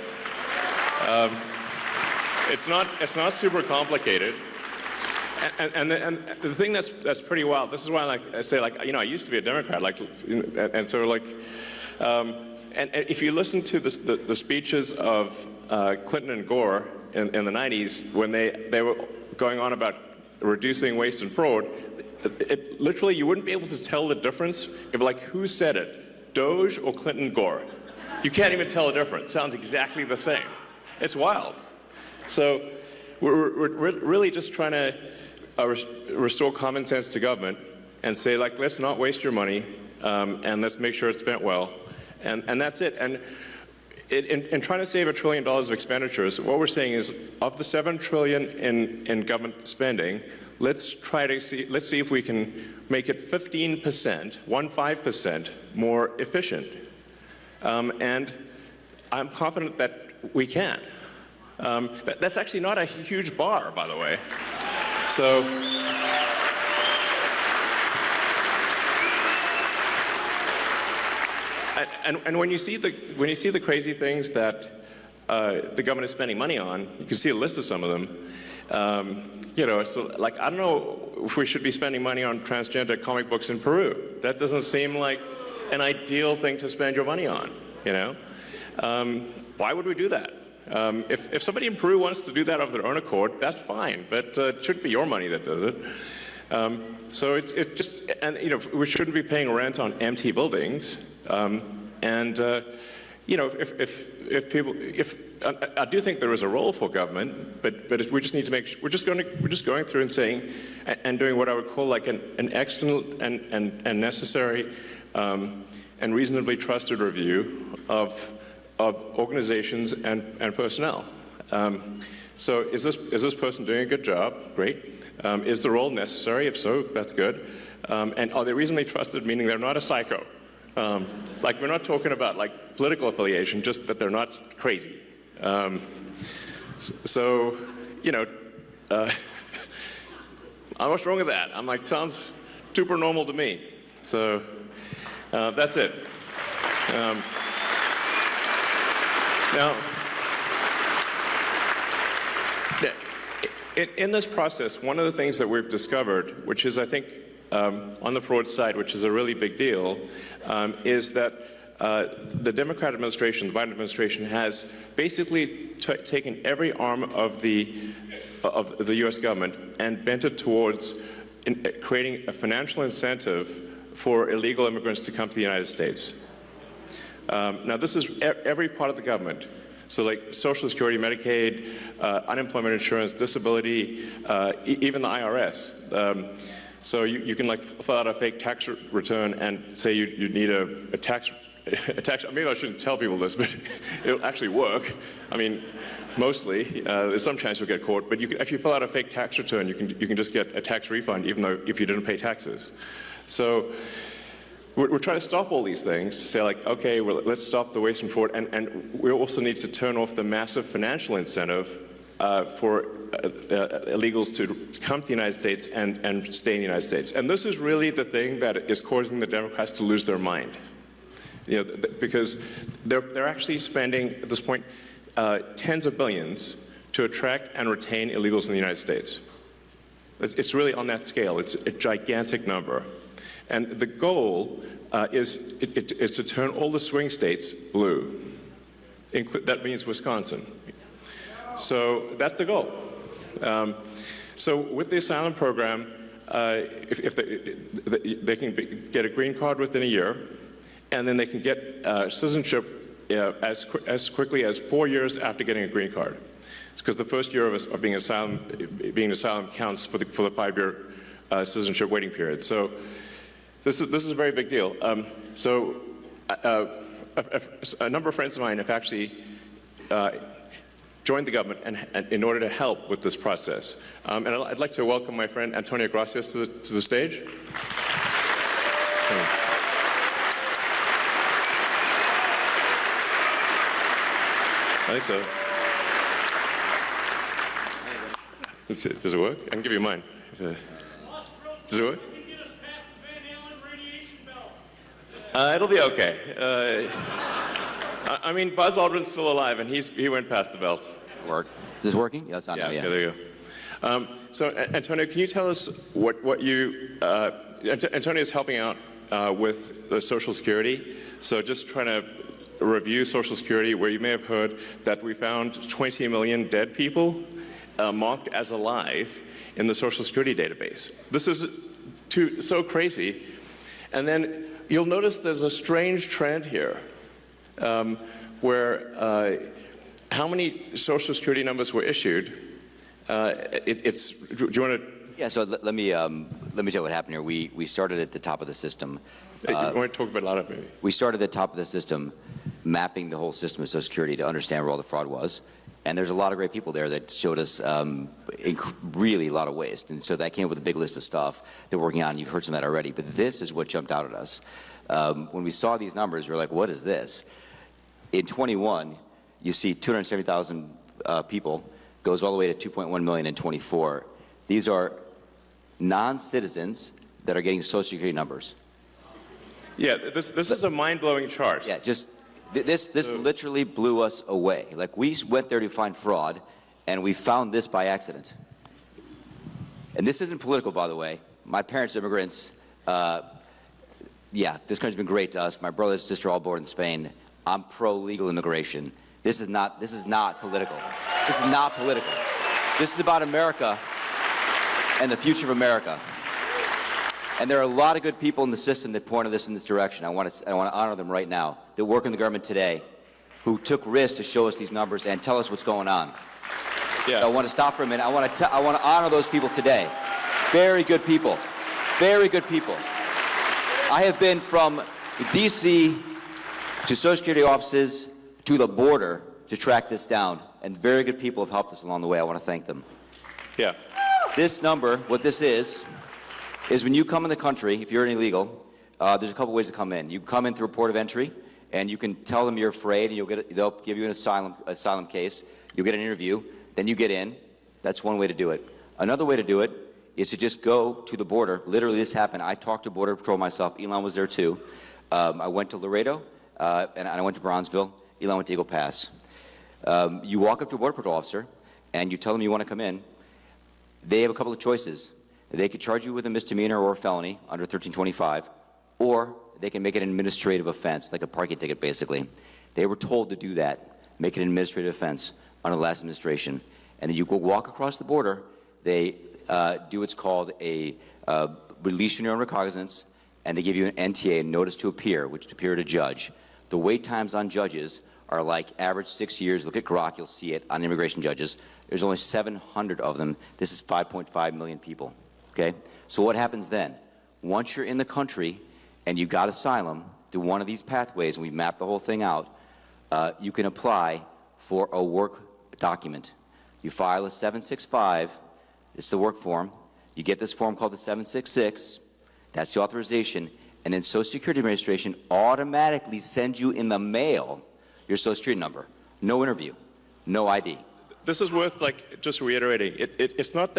It's not super complicated. And the thing that's pretty wild, this is why I say, like, you know, I used to be a Democrat, like, and so, like, and if you listen to the speeches of Clinton and Gore in the 90s, when they were going on about reducing waste and fraud, literally you wouldn't be able to tell the difference if, like, who said it, Doge or Clinton Gore. You can't even tell the difference. Sounds exactly the same. It's wild. So we're really just trying to restore common sense to government and say, like, let's not waste your money, and let's make sure it's spent well, and that's it. And in trying to save $1 trillion of expenditures, what we're saying is, of the $7 trillion in government spending, let's see if we can make it 15% more efficient. And I'm confident that we can. That's actually not a huge bar, by the way. So. And when you see the crazy things that the government is spending money on, you can see a list of some of them. You know, so, like, I don't know if we should be spending money on transgender comic books in Peru. That doesn't seem like an ideal thing to spend your money on. You know, why would we do that? If somebody in Peru wants to do that of their own accord, that's fine. But it shouldn't be your money that does it. So it's just, and you know, we shouldn't be paying rent on empty buildings. You know, if I do think there is a role for government, but we just need to make sure, we're just going through and saying and doing what I would call, like, an excellent and necessary and reasonably trusted review of organizations and personnel. So is this person doing a good job? Great. Is the role necessary? If so, that's good. And are they reasonably trusted, meaning they're not a psycho? Like, we're not talking about, like, political affiliation, just that they're not crazy. So, you know, what's wrong with that? I'm like, sounds super normal to me. So that's it. Now, in this process, one of the things that we've discovered, which is, I think, on the fraud side, which is a really big deal, is that the Democrat administration, the Biden administration, has basically taken every arm of the U.S. government and bent it towards creating a financial incentive for illegal immigrants to come to the United States. Now, this is every part of the government. So, like, Social Security, Medicaid, unemployment insurance, disability, even the IRS. So you can, like, fill out a fake tax return and say you need a tax maybe I shouldn't tell people this, but it'll actually work. I mean, mostly. There's some chance you'll get caught, but if you fill out a fake tax return, you can just get a tax refund, even though if you didn't pay taxes. So we're trying to stop all these things to say, like, okay, well, let's stop the waste and fraud, and we also need to turn off the massive financial incentive for illegals to come to the United States and stay in the United States. And this is really the thing that is causing the Democrats to lose their mind. You know, because they're actually spending, at this point, tens of billions to attract and retain illegals in the United States. It's really on that scale. It's a gigantic number. And the goal is to turn all the swing states blue. That means Wisconsin. So that's the goal. So with the asylum program, if they can get a green card within a year, and then they can get citizenship as quickly as 4 years after getting a green card. Because the first year of being an asylum counts for the 5-year citizenship waiting period. So this is a very big deal. A number of friends of mine have actually joined the government and in order to help with this process. And I'd like to welcome my friend Antonio Gracias to the stage. I think so. Does it work? I can give you mine. Does it work? It'll be okay. I mean, Buzz Aldrin's still alive, and he went past the belts. Work. Is this working? Yeah, it's on. Yeah, okay, there you go. So, Antonio, can you tell us what you... Antonio is helping out with the Social Security. So just trying to review Social Security, where you may have heard that we found 20 million dead people marked as alive in the Social Security database. This is so crazy. And then you'll notice there's a strange trend here where how many Social Security numbers were issued. Do you want to? Yeah, so let me tell you what happened here. We started at the top of the system. You want to talk about a lot of maybe? We started at the top of the system, mapping the whole system of Social Security to understand where all the fraud was. And there's a lot of great people there that showed us really a lot of waste. And so that came up with a big list of stuff that we're working on. You've heard some of that already. But this is what jumped out at us. When we saw these numbers, we were like, what is this? In 21, you see 270,000 people, goes all the way to 2.1 million in 24. These are non-citizens that are getting Social Security numbers. Yeah, this is a mind-blowing chart. Yeah, just this literally blew us away. Like, we went there to find fraud, and we found this by accident. And this isn't political, by the way. My parents are immigrants. Yeah, this country's been great to us. My brother and sister all born in Spain. I'm pro-legal immigration. This is not political. This is not political. This is about America and the future of America. And there are a lot of good people in the system that pointed us in this direction. I want to honor them right now, that work in the government today, who took risks to show us these numbers and tell us what's going on. Yeah. So I want to stop for a minute. I want to honor those people today. Very good people. Very good people. I have been from D.C. to Social Security offices to the border to track this down, and very good people have helped us along the way. I want to thank them. Yeah. This number, what this is when you come in the country, if you're an illegal, there's a couple ways to come in. You come in through a port of entry, and you can tell them you're afraid, and they'll give you an asylum case. You'll get an interview, then you get in. That's one way to do it. Another way to do it is to just go to the border. Literally, this happened. I talked to Border Patrol myself. Elon was there too. I went to Laredo, and I went to Bronzeville. Elon went to Eagle Pass. You walk up to a Border Patrol officer, and you tell them you want to come in. They have a couple of choices. They could charge you with a misdemeanor or a felony under 1325, or they can make it an administrative offense, like a parking ticket, basically. They were told to do that, make it an administrative offense under the last administration. And then you go walk across the border. They do what's called a release from your own recognizance, and they give you an NTA, notice to appear, which to appear to judge. The wait times on judges are like average 6 years. Look at Grok, you'll see it on immigration judges. There's only 700 of them. This is 5.5 million people. Okay? So what happens then? Once you're in the country and you got asylum, to one of these pathways, and we mapped the whole thing out, you can apply for a work document. You file a 765, it's the work form. You get this form called the 766, that's the authorization, and then Social Security Administration automatically sends you in the mail your Social Security number. No interview, no ID. This is worth, like, just reiterating. It's not,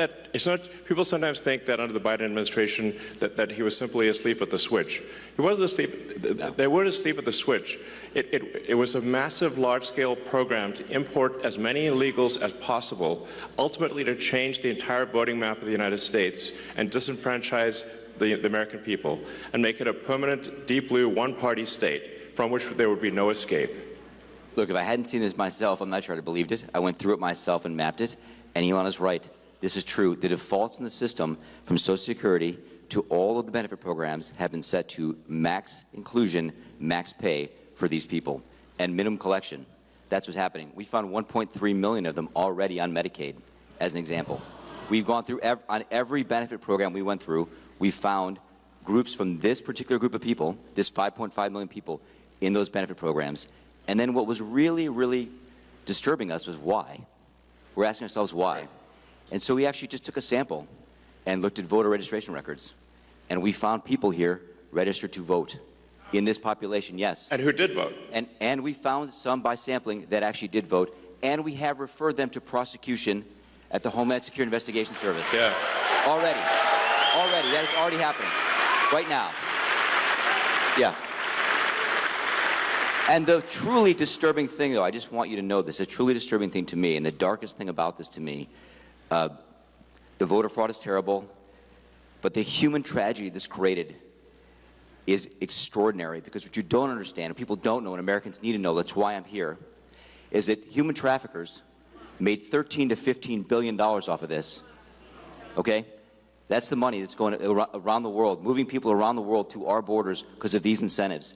people sometimes think that under the Biden administration that he was simply asleep at the switch. He wasn't asleep, they weren't asleep at the switch. It was a massive, large-scale program to import as many illegals as possible, ultimately to change the entire voting map of the United States and disenfranchise the American people and make it a permanent, deep blue, one-party state from which there would be no escape. Look, if I hadn't seen this myself, I'm not sure I'd have believed it. I went through it myself and mapped it, and Elon is right. This is true. The defaults in the system from Social Security to all of the benefit programs have been set to max inclusion, max pay for these people, and minimum collection. That's what's happening. We found 1.3 million of them already on Medicaid, as an example. We've gone through, on every benefit program we went through, we found groups from this particular group of people, this 5.5 million people, in those benefit programs. And then what was really, really disturbing us was why. We're asking ourselves why. And so we actually just took a sample and looked at voter registration records. And we found people here registered to vote in this population, yes. And who did vote. And we found some by sampling that actually did vote. And we have referred them to prosecution at the Homeland Security Investigation Service. Yeah. Already. Already. That is already happening. Right now. Yeah. And the truly disturbing thing, though, I just want you to know this, a truly disturbing thing to me, and the darkest thing about this to me, the voter fraud is terrible, but the human tragedy this created is extraordinary, because what you don't understand, and people don't know, and Americans need to know, that's why I'm here, is that human traffickers made $13 to $15 billion off of this, okay? That's the money that's going around the world, moving people around the world to our borders because of these incentives.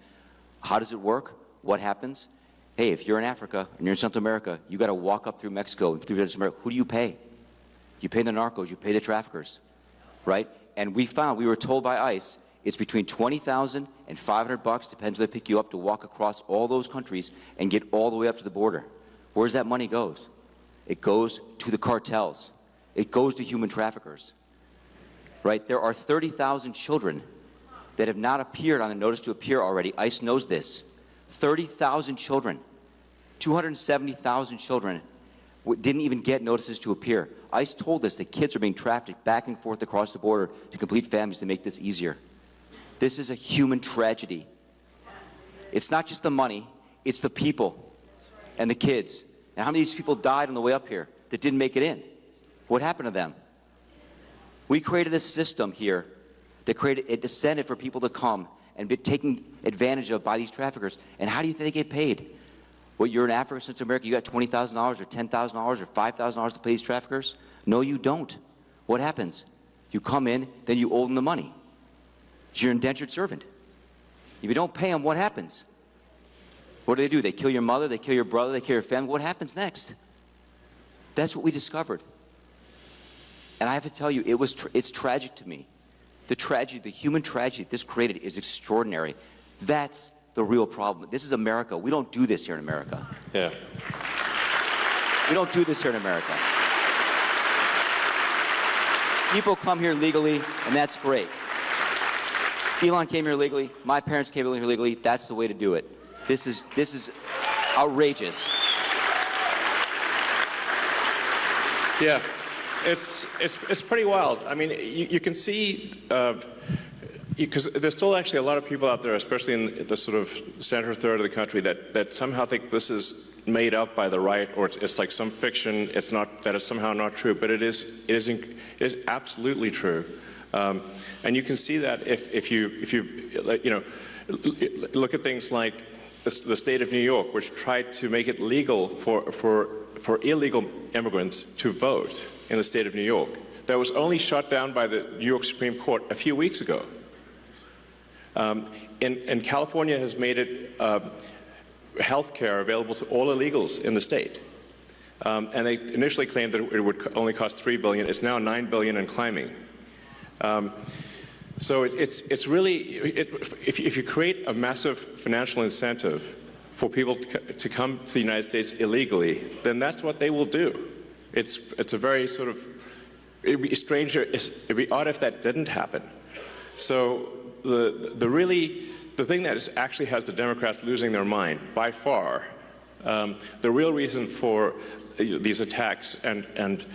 How does it work? What happens? Hey, if you're in Africa and you're in Central America, you got to walk up through Mexico, through Central America. Who do you pay? You pay the narcos, you pay the traffickers, right? And we were told by ICE, it's between $20,000 and $500, depends where they pick you up, to walk across all those countries and get all the way up to the border. Where's that money goes? It goes to the cartels. It goes to human traffickers, right? There are 30,000 children that have not appeared on the notice to appear already. ICE knows this. 30,000 children, 270,000 children didn't even get notices to appear. ICE told us that kids are being trafficked back and forth across the border to complete families to make this easier. This is a human tragedy. It's not just the money, it's the people and the kids. And how many of these people died on the way up here that didn't make it in? What happened to them? We created this system here that created a incentive for people to come and be taken advantage of by these traffickers. And how do you think they get paid? Well, you're in Africa, Central America, you got $20,000 or $10,000 or $5,000 to pay these traffickers? No, you don't. What happens? You come in, then you owe them the money. You're an indentured servant. If you don't pay them, what happens? What do? They kill your mother, they kill your brother, they kill your family. What happens next? That's what we discovered. And I have to tell you, it's tragic to me. The tragedy, the human tragedy this created is extraordinary. That's the real problem. This is America. We don't do this here in America. Yeah. We don't do this here in America. People come here legally, and that's great. Elon came here legally. My parents came here legally. That's the way to do it. This is outrageous. Yeah. It's pretty wild. I mean, you can see, because there's still actually a lot of people out there, especially in the sort of center third of the country, that somehow think this is made up by the right, or it's like some fiction. It's not, that it's somehow not true, but it is absolutely true. And you can see that if you look at things like the state of New York, which tried to make it legal for illegal immigrants to vote in the state of New York. That was only shut down by the New York Supreme Court a few weeks ago. And California has made it health care available to all illegals in the state. And they initially claimed that it would only cost $3 billion. It's now $9 billion and climbing. So it's really, if you create a massive financial incentive for people to come to the United States illegally, then that's what they will do. It's a very sort of, it'd be strange, it'd be odd if that didn't happen. So the thing that actually has the Democrats losing their mind by far, the real reason for these attacks and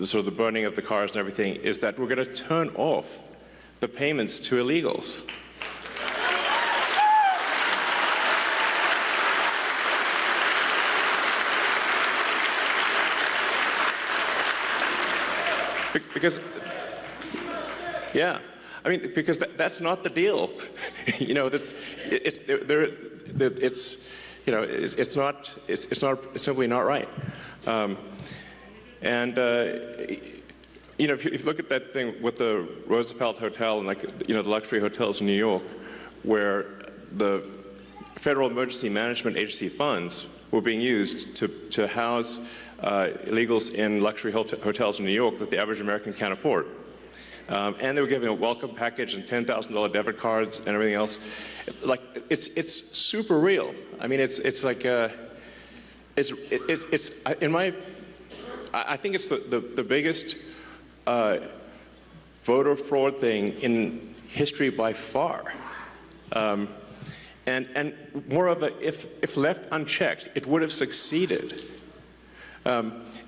sort of the burning of the cars and everything is that we're going to turn off the payments to illegals. Because, yeah, I mean, because that's not the deal. You know, it's simply not right. You know, if you look at that thing with the Roosevelt Hotel and, like, you know, the luxury hotels in New York, where the Federal Emergency Management Agency funds were being used to house illegals in luxury hotels in New York that the average American can't afford. And they were giving a welcome package and $10,000 debit cards and everything else. Like, it's super real. I mean, it's like, I think it's the biggest voter fraud thing in history by far. And moreover, if left unchecked, it would have succeeded.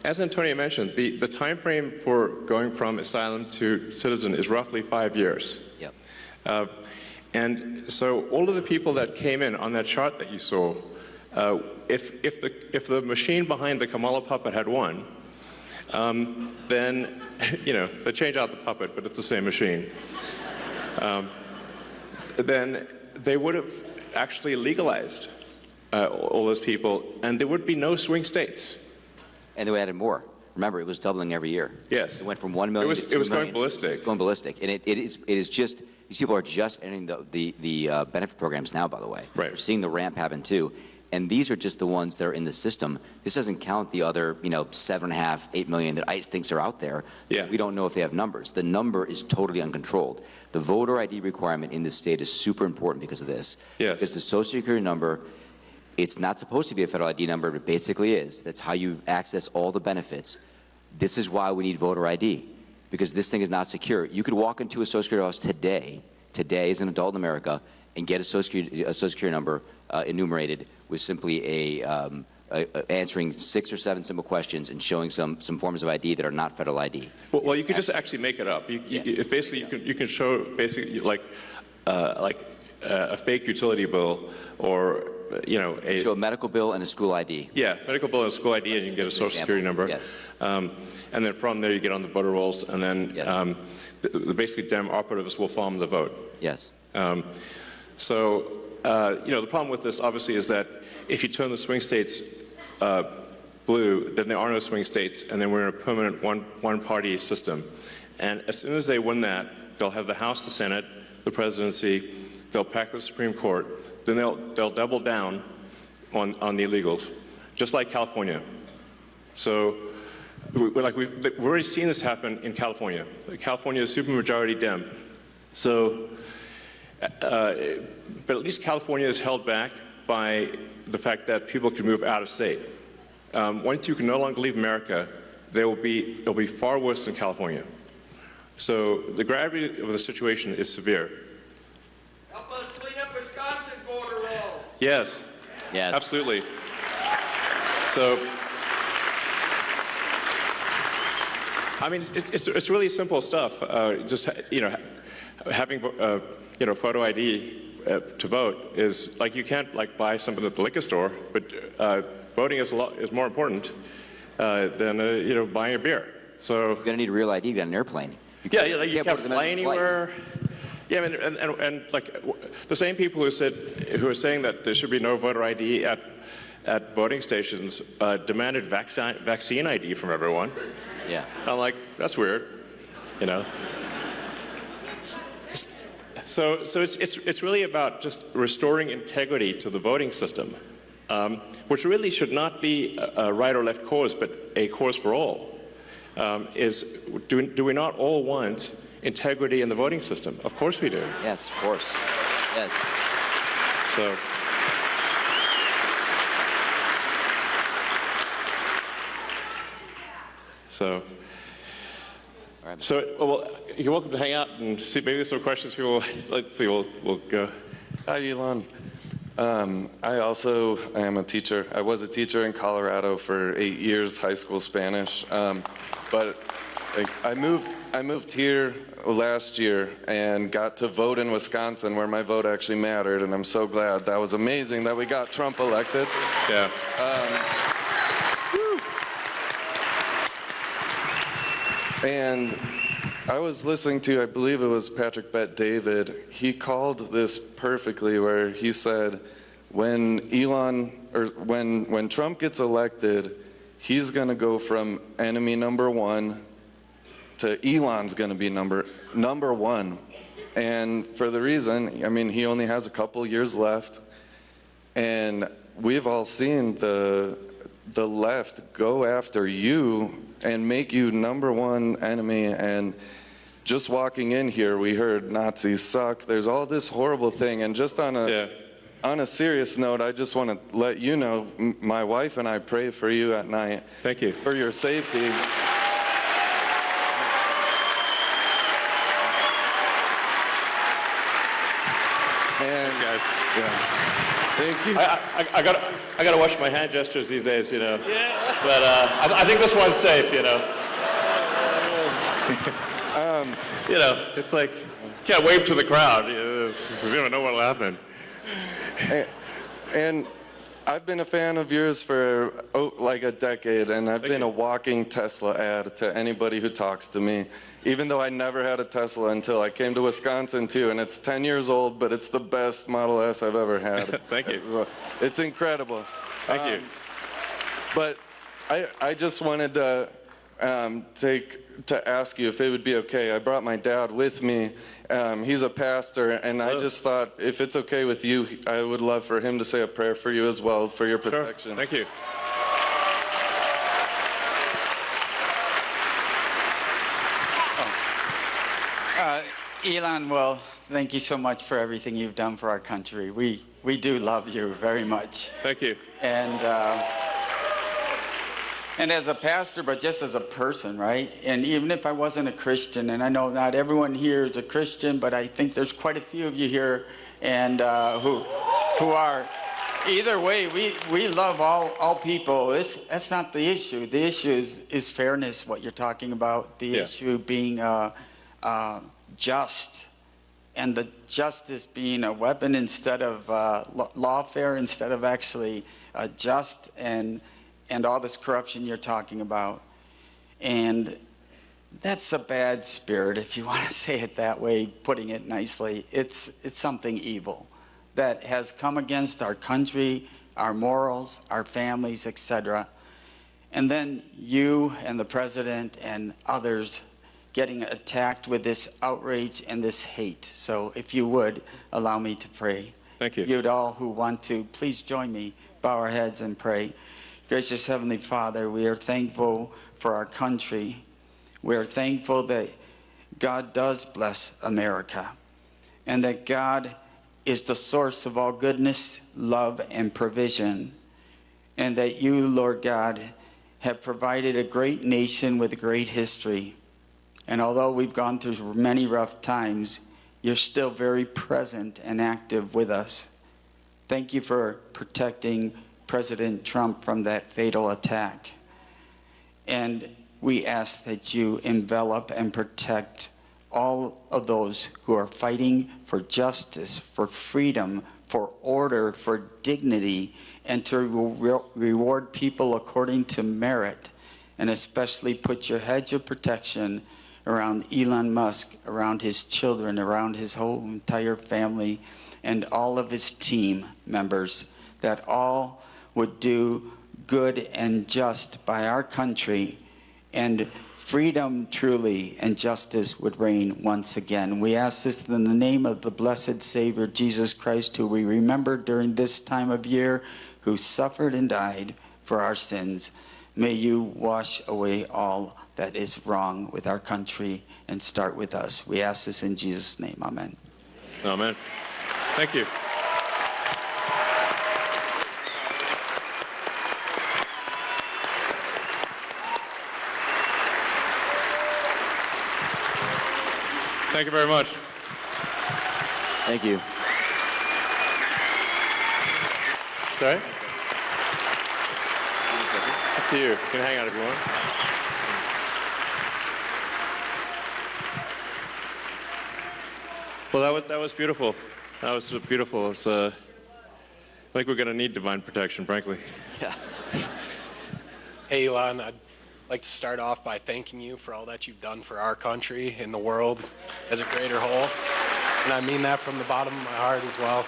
As Antonio mentioned, the time frame for going from asylum to citizen is roughly 5 years. Yep. And so all of the people that came in on that chart that you saw, if the machine behind the Kamala puppet had won, then, you know, they change out the puppet, but it's the same machine. Then they would have actually legalized all those people, and there would be no swing states. And they added more. Remember, it was doubling every year. Yes. It went from 1 million to 2 million. It was going ballistic. Going ballistic. And it is just, these people are just entering the benefit programs now, by the way. Right. We're seeing the ramp happen too. And these are just the ones that are in the system. This doesn't count the other, you know, 7.5, 8 million that ICE thinks are out there. Yeah. We don't know if they have numbers. The number is totally uncontrolled. The voter ID requirement in this state is super important because of this. Yes. Because the Social Security number, it's not supposed to be a federal ID number, but it basically is. That's how you access all the benefits. This is why we need voter ID, because this thing is not secure. You could walk into a Social Security office today as an adult in America, and get a Social Security number enumerated with simply answering 6 or 7 simple questions and showing some forms of ID that are not federal ID. Well, you could just actually make it up. Basically, you can show basically like a fake utility bill, or you know, show a medical bill and a school ID. Yeah, medical bill and a school ID, and you can get a Social Security number. Yes. And then from there you get on the voter rolls, and then Yes. basically Dem operatives will farm the vote. Yes. So you know, the problem with this obviously is that if you turn the swing states blue, then there are no swing states, and then we're in a permanent one-party system. And as soon as they win that, they'll have the House, the Senate, the presidency, they'll pack the Supreme Court, then they'll double down on the illegals, just like California. So we've already seen this happen in California. California is supermajority Dem. So, but at least California is held back by the fact that people can move out of state. Once you can no longer leave America, they'll be far worse than California. So the gravity of the situation is severe. Help us clean up Wisconsin border wall. Yes. Yes. Absolutely. So, I mean, it's really simple stuff. Just, you know, having you know, photo ID to vote is like, you can't like buy something at the liquor store, but voting is more important than you know, buying a beer. So You're gonna need a real ID to get on an airplane. You can't fly anywhere. Yeah, I mean, and like the same people who are saying that there should be no voter ID at voting stations demanded vaccine ID from everyone. Yeah. I'm like, that's weird, you know. So it's really about just restoring integrity to the voting system, which really should not be a right or left cause, but a cause for all. Do we not all want integrity in the voting system. Of course we do. Yes, of course. Yes. Well, you're welcome to hang out and see. Maybe there's some questions people. Let's see. We'll go. Hi, Elon. I also am a teacher. I was a teacher in Colorado for 8 years, high school Spanish. But I moved here last year and got to vote in Wisconsin, where my vote actually mattered, and I'm so glad. That was amazing that we got Trump elected. Yeah. And I was listening to, I believe it was Patrick Bet-David. He called this perfectly, where he said, when Trump gets elected, he's going to go from enemy number one to Elon's going to be number one. And for the reason, I mean, he only has a couple years left, and we've all seen the left go after you and make you number one enemy. And just walking in here, we heard Nazis suck. There's all this horrible thing. And just on a serious note, I just want to let you know, my wife and I pray for you at night. Thank you. For your safety. And guys. Yeah. Thank you. I gotta watch my hand gestures these days, you know. Yeah. But I think this one's safe, you know. You know, it's like can't wave to the crowd. You don't know what'll happen. And I've been a fan of yours for like a decade, and I've been a walking Tesla ad to anybody who talks to me, even though I never had a Tesla until I came to Wisconsin too, and it's 10 years old, but it's the best Model S I've ever had. Thank you. It's incredible. Thank you. But I just wanted to ask you if it would be okay. I brought my dad with me. He's a pastor, and I just thought, if it's okay with you, I would love for him to say a prayer for you as well, for your protection. Sure. Thank you. Elon, well, thank you so much for everything you've done for our country. We do love you very much. Thank you. And as a pastor, but just as a person, right? And even if I wasn't a Christian, and I know not everyone here is a Christian, but I think there's quite a few of you here and who are. Either way, we love all people. That's not the issue. The issue is fairness, what you're talking about. The issue being just, and the justice being a weapon instead of lawfare, instead of actually just, and all this corruption you're talking about. And that's a bad spirit, if you want to say it that way, putting it nicely. It's something evil that has come against our country, our morals, our families, etc. And then you and the president and others getting attacked with this outrage and this hate. So if you would, allow me to pray. Thank you. You'd all who want to, please join me, bow our heads and pray. Gracious Heavenly Father, we are thankful for our country. We are thankful that God does bless America, and that God is the source of all goodness, love, and provision, and that you, Lord God, have provided a great nation with a great history. And although we've gone through many rough times, you're still very present and active with us. Thank you for protecting President Trump from that fatal attack. And we ask that you envelop and protect all of those who are fighting for justice, for freedom, for order, for dignity, and to reward people according to merit, and especially put your hedge of protection around Elon Musk, around his children, around his whole entire family, and all of his team members, that all would do good and just by our country, and freedom truly and justice would reign once again. We ask this in the name of the blessed Savior, Jesus Christ, who we remember during this time of year, who suffered and died for our sins. May you wash away all that is wrong with our country and start with us. We ask this in Jesus' name. Amen. Amen. Thank you. Thank you very much. Thank you. Sorry? Up to you. You can hang out if you want. Well, that was beautiful. That was beautiful. It's, I think we're going to need divine protection, frankly. Yeah. Hey, Elon, I'd like to start off by thanking you for all that you've done for our country and the world as a greater whole. And I mean that from the bottom of my heart as well.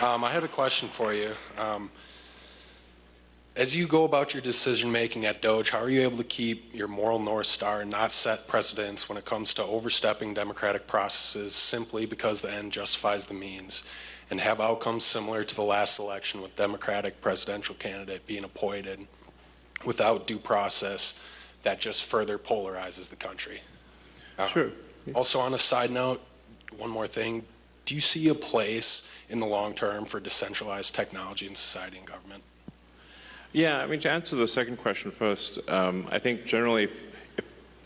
I have a question for you. As you go about your decision making at Doge, how are you able to keep your moral North Star and not set precedents when it comes to overstepping democratic processes simply because the end justifies the means, and have outcomes similar to the last election with Democratic presidential candidate being appointed without due process that just further polarizes the country? Sure. Also, on a side note, one more thing. Do you see a place in the long term for decentralized technology in society and government? Yeah, I mean, to answer the second question first, I think generally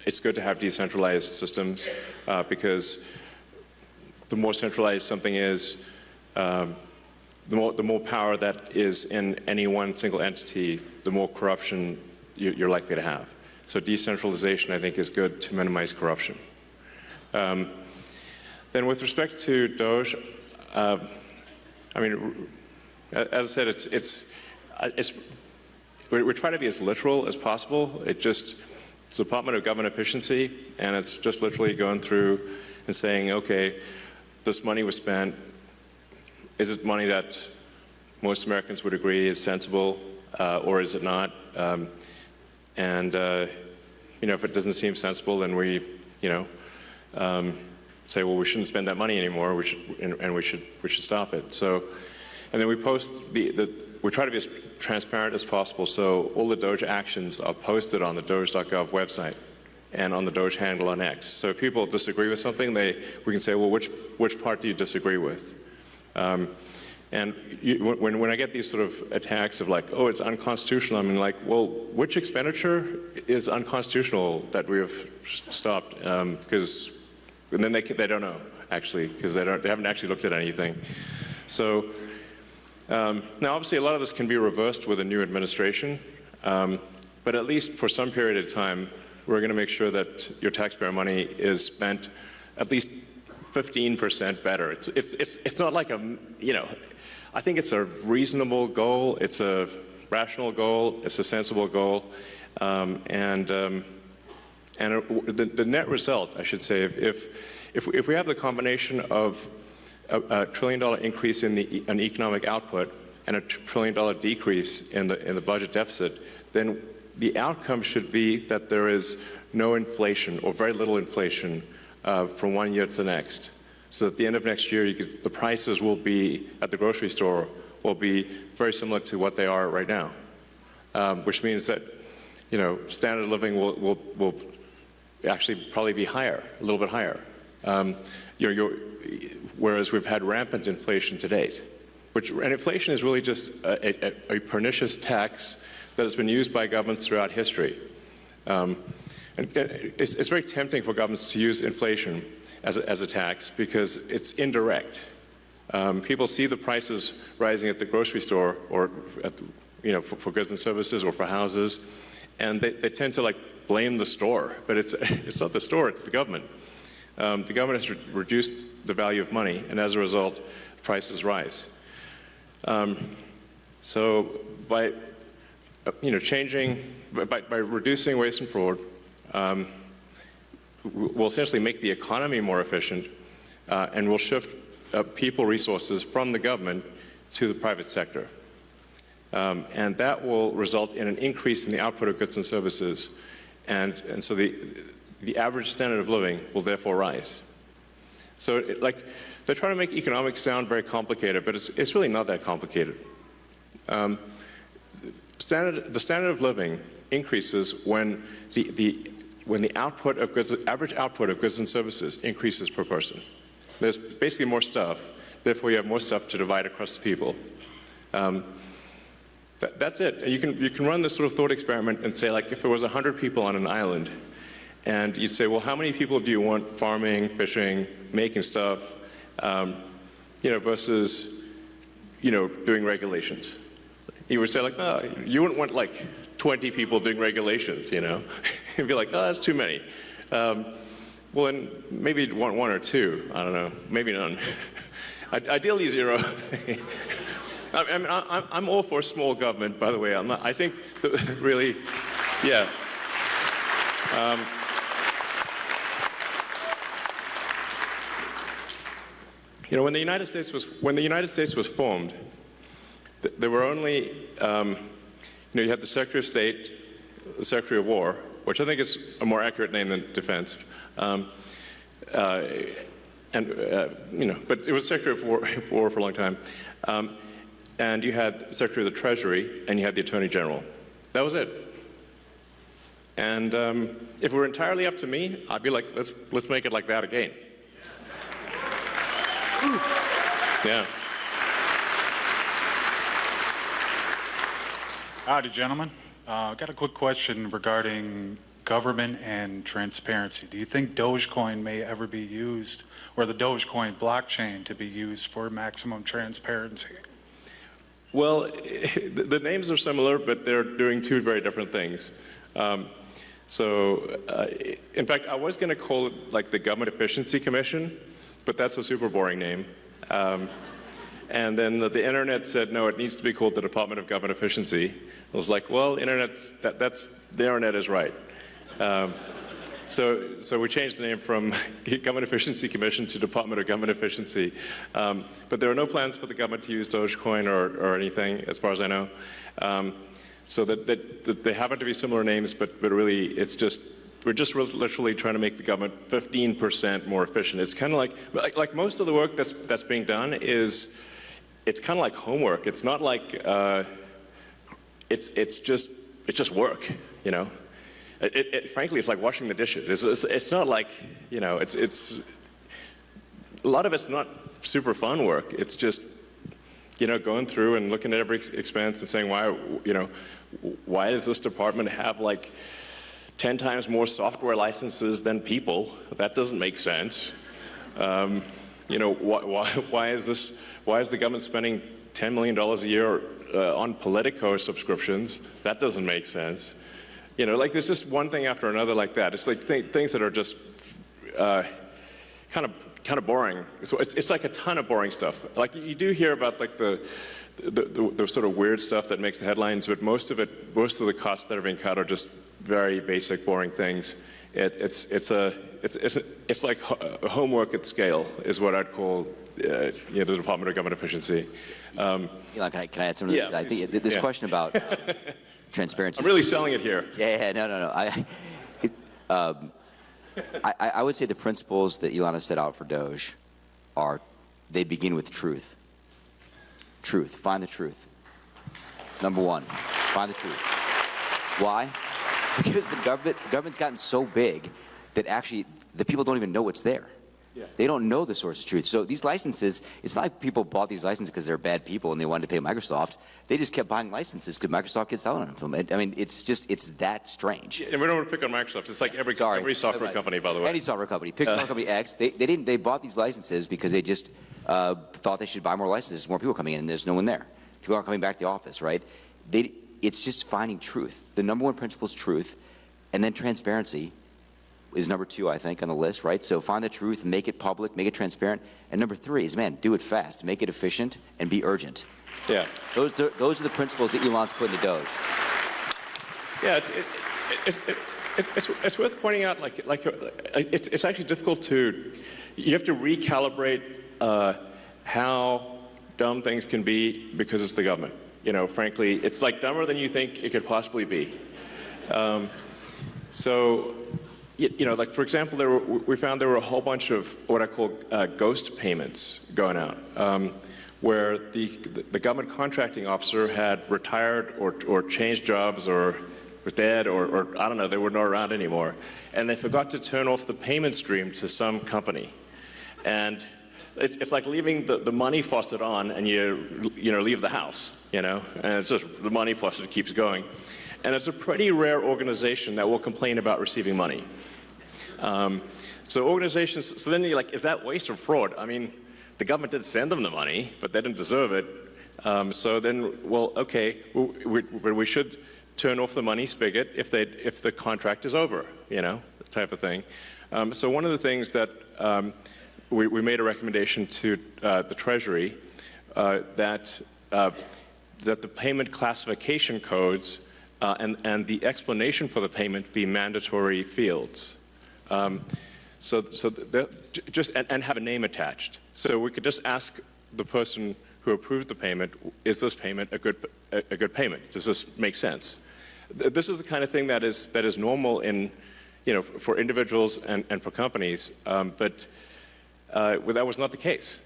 it's good to have decentralized systems because the more centralized something is, the more power that is in any one single entity, the more corruption you're likely to have. So decentralization, I think, is good to minimize corruption. Then with respect to Doge, I mean, as I said, we're trying to be as literal as possible. It's the Department of Government Efficiency, and it's just literally going through and saying, okay, this money was spent. Is it money that most Americans would agree is sensible, or is it not? If it doesn't seem sensible, then we, say, well, we shouldn't spend that money anymore. We should stop it. So, and then we post we try to be as transparent as possible. So all the Doge actions are posted on the Doge.gov website and on the Doge handle on X. So if people disagree with something, we can say, well, which part do you disagree with? And when I get these sort of attacks of like, oh, it's unconstitutional, I mean, like, well, which expenditure is unconstitutional that we have stopped? Because and then they don't know, actually, because they haven't actually looked at anything. So now, obviously, a lot of this can be reversed with a new administration, but at least for some period of time, we're going to make sure that your taxpayer money is spent at least 15% better. It's not like I think it's a reasonable goal, it's a rational goal, it's a sensible goal, the net result, I should say, if we have the combination of a $1 trillion increase in economic output and a $1 trillion decrease in the budget deficit, then the outcome should be that there is no inflation or very little inflation from one year to the next. So at the end of next year, the prices will be at the grocery store will be very similar to what they are right now, which means that standard of living will actually probably be higher, a little bit higher. Whereas we've had rampant inflation to date, and inflation is really just a pernicious tax that has been used by governments throughout history. And it's very tempting for governments to use inflation as a tax because it's indirect. People see the prices rising at the grocery store or for goods and services or for houses, and they tend to blame the store, but it's not the store, it's the government. The government has reduced the value of money, and as a result, prices rise. So by by reducing waste and fraud, we'll essentially make the economy more efficient, and we'll shift people resources from the government to the private sector. And that will result in an increase in the output of goods and services, and so the average standard of living will therefore rise. So they're trying to make economics sound very complicated, but it's really not that complicated. The standard of living increases when the output of goods, average output of goods and services increases per person. There's basically more stuff, therefore you have more stuff to divide across the people. That's it. You can run this sort of thought experiment and say, like, if there was 100 people on an island, and you'd say, well, how many people do you want farming, fishing, making stuff, versus, doing regulations? You would say, like, oh, you wouldn't want, like, 20 people doing regulations, You'd be like, oh, that's too many. Well, then maybe you'd want one or two. I don't know. Maybe none. Ideally, zero. I'm all for small government, by the way. I think that really, yeah. When the United States was formed, there were only, you had the Secretary of State, the Secretary of War, which I think is a more accurate name than Defense, but it was Secretary of War for a long time. And you had the Secretary of the Treasury, and you had the Attorney General. That was it. And if it were entirely up to me, I'd be like, let's make it like that again. Yeah. Howdy, gentlemen. I've got a quick question regarding government and transparency. Do you think Dogecoin may ever be used, or the Dogecoin blockchain to be used for maximum transparency? Well, the names are similar, but they're doing two very different things. In fact, I was going to call it like the Government Efficiency Commission, but that's a super boring name. And then the internet said, no, it needs to be called the Department of Government Efficiency. I was like, well, the internet is right. So we changed the name from Government Efficiency Commission to Department of Government Efficiency. But there are no plans for the government to use Dogecoin or anything, as far as I know. So that they happen to be similar names, but really we're just literally trying to make the government 15% more efficient. It's kind of like most of the work that's being done it's kind of like homework. It's not like it's just work, frankly, it's like washing the dishes. It's not like, it's a lot of it's not super fun work. It's just, going through and looking at every expense and saying, why does this department have like 10 times more software licenses than people? That doesn't make sense. Why is the government spending $10 million a year on Politico subscriptions? That doesn't make sense. There's just one thing after another like that. It's like things that are just kind of boring. So it's like a ton of boring stuff. Like you do hear about like the sort of weird stuff that makes the headlines, but most of the costs that are being cut are just very basic, boring things. It's like homework at scale is what I'd call the Department of Government Efficiency. Elon, can I add something? Yeah, I think this question about transparency. I'm really selling it here. Yeah, no. I would say the principles that Elon has set out for Doge they begin with truth. Truth. Find the truth. Number one, find the truth. Why? Because the government's gotten so big that actually the people don't even know what's there. Yeah. They don't know the source of truth. So these licenses, it's not like people bought these licenses because they're bad people and they wanted to pay Microsoft. They just kept buying licenses because Microsoft gets selling them. I mean, it's that strange. Yeah, and we don't want to pick on Microsoft. It's like every software company, by the way. Any software company. Pick software company X. They bought these licenses because they just thought they should buy more licenses. More people coming in and there's no one there. People aren't coming back to the office, right? It's just finding truth. The number one principle is truth, and then transparency is number two, I think, on the list, right? So find the truth, make it public, make it transparent. And number three is, man, do it fast, make it efficient, and be urgent. Yeah. Those are the principles that Elon's put into Doge. Yeah, it's worth pointing out, it's actually difficult you have to recalibrate how dumb things can be because it's the government. Frankly, it's like dumber than you think it could possibly be. Like for example, we found there were a whole bunch of what I call ghost payments going out, where the government contracting officer had retired or changed jobs or were dead, or I don't know, they were not around anymore. And they forgot to turn off the payment stream to some company. And it's like leaving the money faucet on and you leave the house, and it's just the money faucet keeps going. And it's a pretty rare organization that will complain about receiving money. So organizations, so then you're like, is that waste or fraud? I mean, the government did send them the money, but they didn't deserve it. So then, well, okay, we should turn off the money spigot if the contract is over, type of thing. So one of the things that we made a recommendation to the Treasury that the payment classification codes and the explanation for the payment be mandatory fields. And have a name attached. So we could just ask the person who approved the payment, is this payment a good payment? Does this make sense? This is the kind of thing that is normal in, for individuals and for companies, but that was not the case.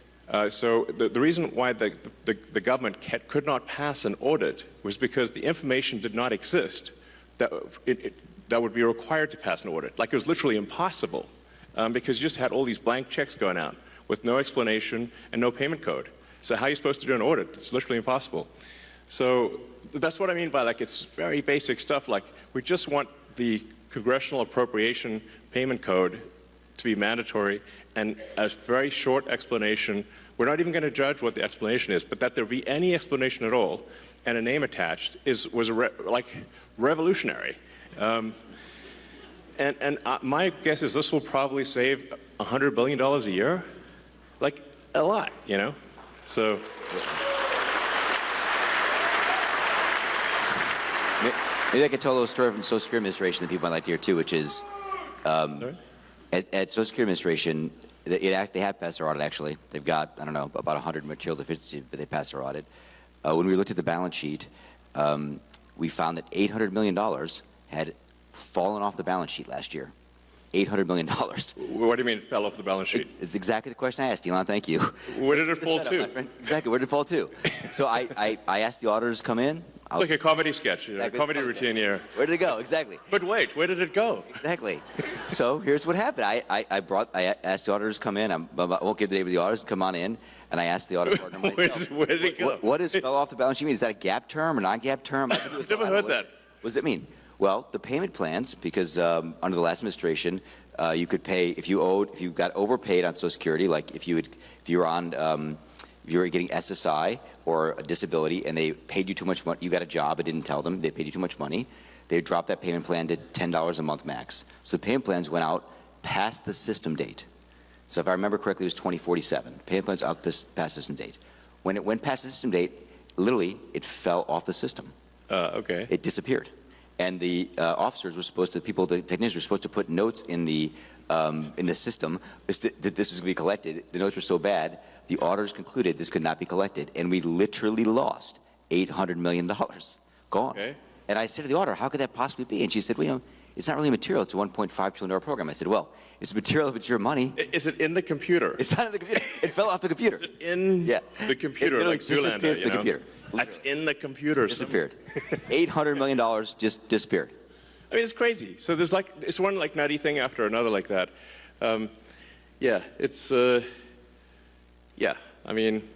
So the reason why the government could not pass an audit was because the information did not exist that would be required to pass an audit. Like, it was literally impossible because you just had all these blank checks going out with no explanation and no payment code. So how are you supposed to do an audit? It's literally impossible. So that's what I mean by, like, it's very basic stuff. Like, we just want the congressional appropriation payment code to be mandatory and a very short explanation. We're not even going to judge what the explanation is, but that there be any explanation at all and a name attached was revolutionary. My guess is this will probably save $100 billion a year, like a lot, So. Maybe I could tell a little story from Social Security Administration that people might like to hear too, which is at Social Security Administration, they have passed their audit actually. They've got, I don't know, about 100 material deficiencies, but they passed their audit. When we looked at the balance sheet, we found that $800 million had fallen off the balance sheet last year. $800 million. What do you mean it fell off the balance sheet? It's exactly the question I asked, Elon. Thank you. Where did it fall to? Exactly, where did it fall to? So I asked the auditors to come in. It's like a comedy sketch, a comedy routine here. Where did it go? Exactly. But wait, where did it go? Exactly. So here's what happened. I asked the auditors to come in. I won't give the name of the auditors. Come on in. And I asked the audit partner myself. Where did it go? What does fell off the balance sheet mean? Is that a gap term or non-gap term? I've never heard that. What does it mean? Well, the payment plans, because under the last administration, you could pay if you got overpaid on Social Security, like if you were getting SSI or a disability and they paid you too much money, you got a job, it didn't tell them, they paid you too much money, they would drop that payment plan to $10 a month max. So the payment plans went out past the system date. So if I remember correctly, it was 2047. Payment plans out past system date. When it went past the system date, literally, it fell off the system. Okay. It disappeared. And the officers were supposed to, the technicians were supposed to put notes in the system that this was going to be collected. The notes were so bad, the auditors concluded this could not be collected, and we literally lost $800 million. Gone. Okay. And I said to the auditor, how could that possibly be? And she said, well, it's not really material. It's a $1.5 trillion program. I said, well, it's material if it's your money. Is it in the computer? It's not in the computer. It fell off the computer. Is it in the computer, it like Zoolander, the computer. That's in the computer. Disappeared. $800 million just disappeared. I mean, it's crazy. So there's it's one nutty thing after another like that. Yeah, it's, yeah, I mean.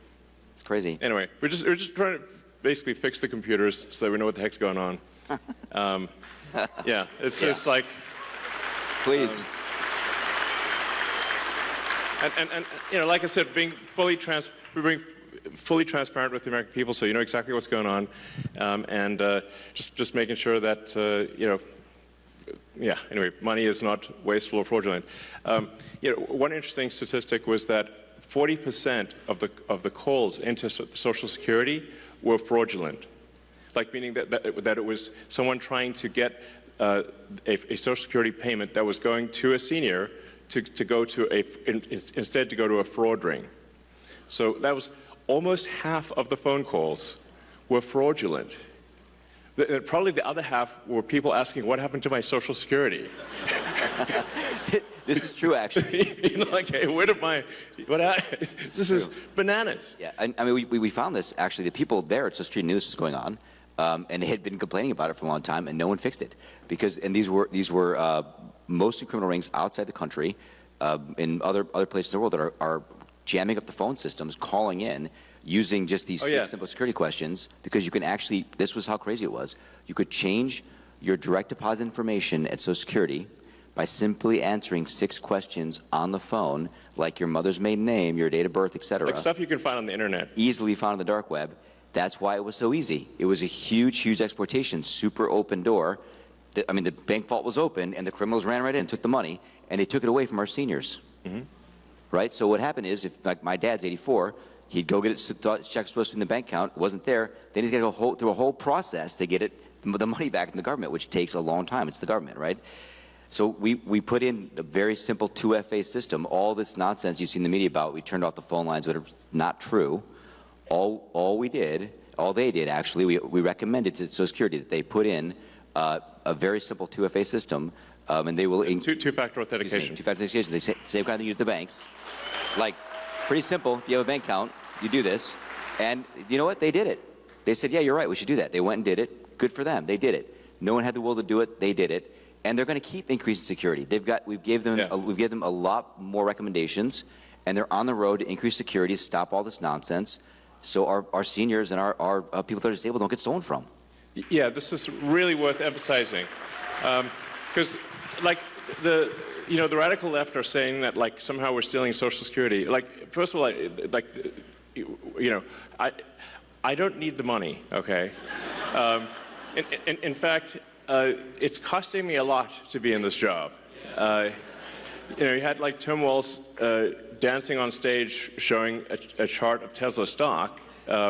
It's crazy. Anyway, we're just trying to basically fix the computers so that we know what the heck's going on. Yeah, it's just like. Please. And like I said, being fully transparent with the American people, so you know exactly what's going on, and just making sure that yeah. Anyway, money is not wasteful or fraudulent. One interesting statistic was that 40% of the calls into Social Security were fraudulent, like meaning that it was someone trying to get a Social Security payment that was going to a senior to go to instead to go to a fraud ring. So that was almost half of the phone calls were fraudulent. Probably the other half were people asking, what happened to my Social Security? This is true, actually. Like, hey, where did this is bananas. Yeah, I mean, we found this, actually, the people there at Social Security knew this was going on. And they had been complaining about it for a long time, and no one fixed it. And these were mostly criminal rings outside the country, in other places in the world that are jamming up the phone systems, calling in, using just these 6 simple security questions, because you can actually, this was how crazy it was, you could change your direct deposit information at Social Security by simply answering 6 questions on the phone, like your mother's maiden name, your date of birth, etc. Like stuff you can find on the internet. Easily found on the dark web. That's why it was so easy. It was a huge, huge exploitation, super open door. I mean, the bank vault was open, and the criminals ran right in and took the money, and they took it away from our seniors. Right? So what happened is, if like my dad's 84, he'd go get it, thought his check was supposed to be in the bank account, wasn't there, then he's got to go through a whole process to get the money back from the government, which takes a long time. It's the government, right? So we put in a very simple 2FA system. All this nonsense you see in the media about, we turned off the phone lines, whatever, not true. All they did actually, we recommended to Social Security that they put in a very simple 2FA system, and they will... Two-factor authentication. Two-factor authentication. They say, same kind of thing you do at the banks. Like, pretty simple. If you have a bank account, you do this. And you know what? They did it. They said, yeah, you're right, we should do that. They went and did it. Good for them. They did it. No one had the will to do it. They did it. And they're going to keep increasing security. We've given them a lot more recommendations, and they're on the road to increase security, stop all this nonsense, so our seniors and our people that are disabled don't get stolen from. Yeah, this is really worth emphasizing, because like the radical left are saying that like somehow we're stealing Social Security. Like, first of all, I don't need the money. Okay, in fact, it's costing me a lot to be in this job. You had like Tim Walz dancing on stage showing a chart of Tesla stock,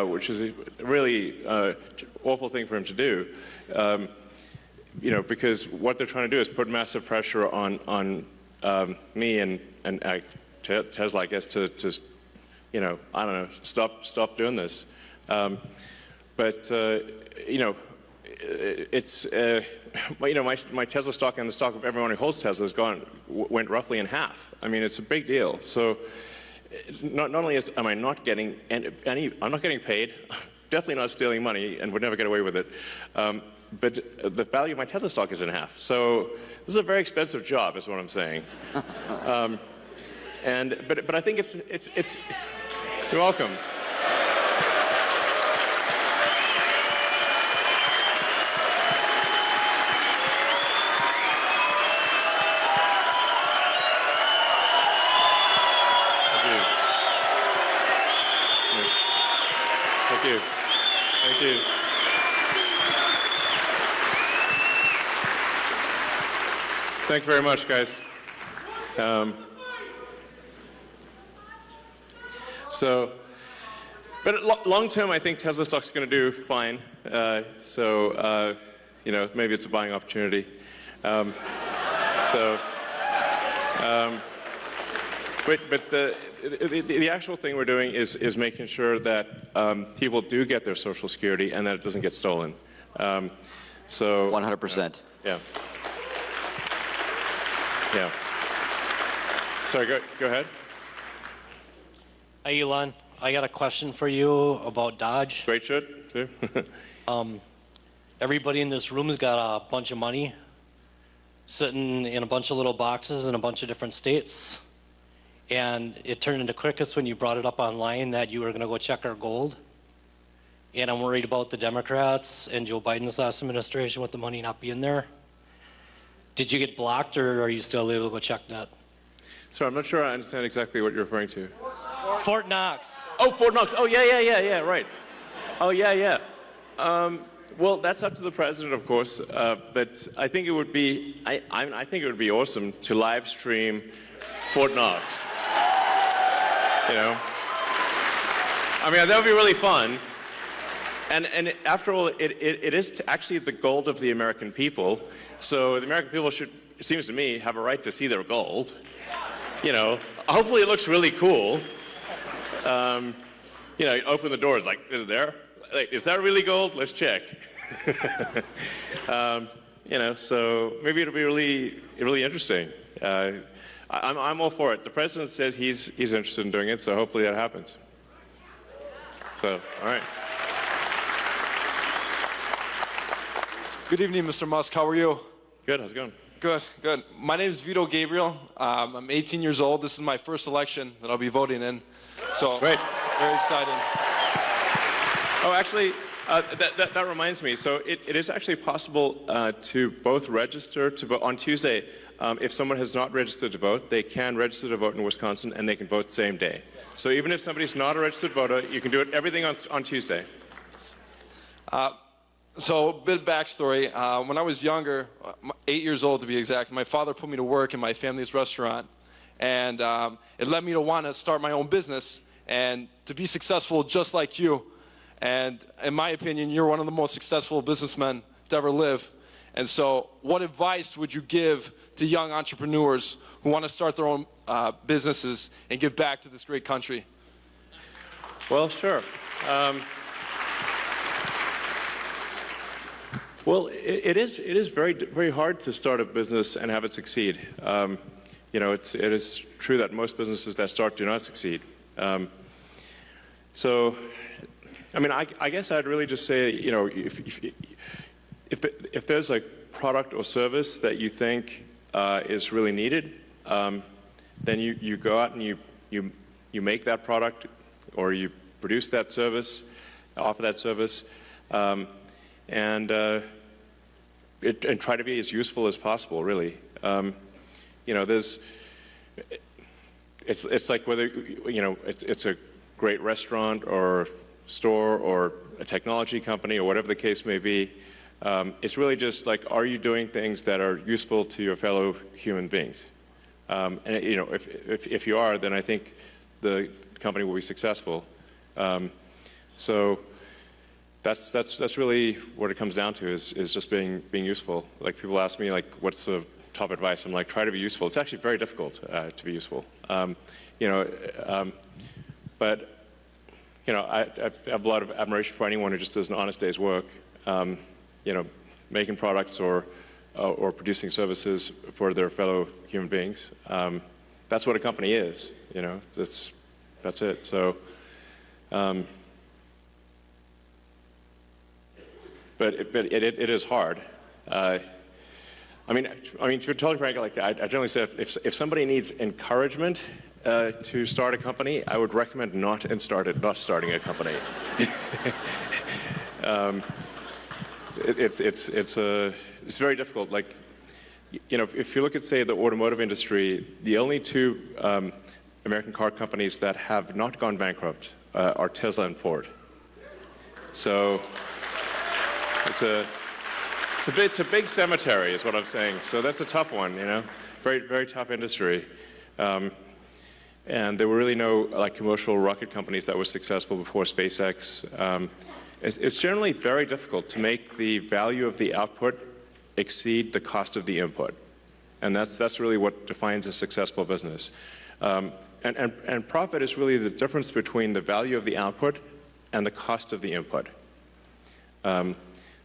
which is a really awful thing for him to do. Because what they're trying to do is put massive pressure on me and Tesla, I guess, to I don't know, stop doing this. It's my Tesla stock and the stock of everyone who holds Tesla went roughly in half. I mean, it's a big deal. So not only am I not getting I'm not getting paid, definitely not stealing money, and would never get away with it. But the value of my Tesla stock is in half. So this is a very expensive job, is what I'm saying. But I think it's you're welcome. Thank you. Thank you very much, guys. But long term, I think Tesla stock's going to do fine. Maybe it's a buying opportunity. But the actual thing we're doing is making sure that people do get their Social Security and that it doesn't get stolen. 100%. Yeah. Yeah. Sorry, go ahead. Hi, Elon. I got a question for you about Doge. Great shit, too. Everybody in this room has got a bunch of money sitting in a bunch of little boxes in a bunch of different states. And it turned into crickets when you brought it up online that you were going to go check our gold. And I'm worried about the Democrats and Joe Biden's last administration with the money not being there. Did you get blocked, or are you still able to go check that? Sorry, I'm not sure I understand exactly what you're referring to. Fort Knox. Oh, Fort Knox. Oh, yeah, right. Oh, yeah. Well, that's up to the president, of course. But I think it would be, I think it would be awesome to live stream Fort Knox. I mean, that would be really fun. And after all, it is actually the gold of the American people. So the American people should, it seems to me, have a right to see their gold. Hopefully it looks really cool. You open the doors, like, is it there? Like, is that really gold? Let's check. So maybe it'll be really interesting. I'm all for it. The president says he's interested in doing it, so hopefully that happens. So, all right. Good evening, Mr. Musk. How are you? Good, how's it going? Good, good. My name is Vito Gabriel. I'm 18 years old. This is my first election that I'll be voting in. So, great. Very exciting. Oh, actually, that reminds me. So it is actually possible to both register to vote on Tuesday. If someone has not registered to vote, they can register to vote in Wisconsin, and they can vote the same day. So even if somebody's not a registered voter, you can do everything on Tuesday. So, a bit of backstory. When I was younger, 8 years old to be exact, my father put me to work in my family's restaurant. And it led me to want to start my own business and to be successful just like you. And in my opinion, you're one of the most successful businessmen to ever live. And so, what advice would you give to young entrepreneurs who want to start their own businesses and give back to this great country? Well, sure. Well, it is very hard to start a business and have it succeed. You know, it is true that most businesses that start do not succeed. So, I mean, I guess I'd really just say, you know, if there's a product or service that you think is really needed, then you go out and you make that product, or you produce that service, offer that service, and try to be as useful as possible, really. You know, it's like whether, you know, it's a great restaurant or store or a technology company or whatever the case may be. It's really just like, are you doing things that are useful to your fellow human beings? And you know, if you are, then I think the company will be successful. So that's really what it comes down to, is just being useful. Like, people ask me, like, what's the top advice? I'm like, try to be useful. It's actually very difficult to be useful. You know, but you know, I have a lot of admiration for anyone who just does an honest day's work. You know, making products or producing services for their fellow human beings. That's what a company is. You know, that's it. So. But it is hard. I mean, to be totally frank, like I generally say, if somebody needs encouragement to start a company, I would recommend not starting a company. It's very difficult. Like, you know, if you look at, say, the automotive industry, the only two American car companies that have not gone bankrupt are Tesla and Ford. So. It's a big cemetery, is what I'm saying. So that's a tough one, you know, very tough industry. And there were really no like commercial rocket companies that were successful before SpaceX. It's generally very difficult to make the value of the output exceed the cost of the input, and that's really what defines a successful business. And profit is really the difference between the value of the output and the cost of the input.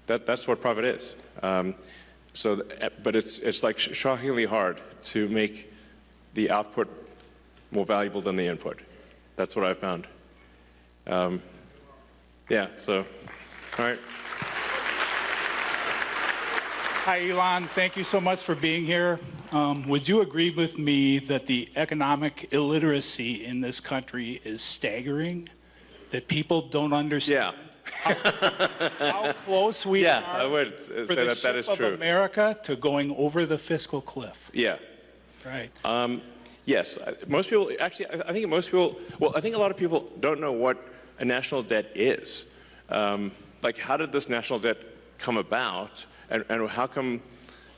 That's what profit is. But it's like shockingly hard to make the output more valuable than the input. That's what I found. Yeah, so, all right. Hi, Elon. Thank you so much for being here. Would you agree with me that the economic illiteracy in this country is staggering? That people don't understand? Yeah. How close we are I would say for the that ship is of true. America to going over the fiscal cliff. Yeah. Right. Yes. Most people, actually, I think most people, well, I think a lot of people don't know what a national debt is. Like, how did this national debt come about? And how come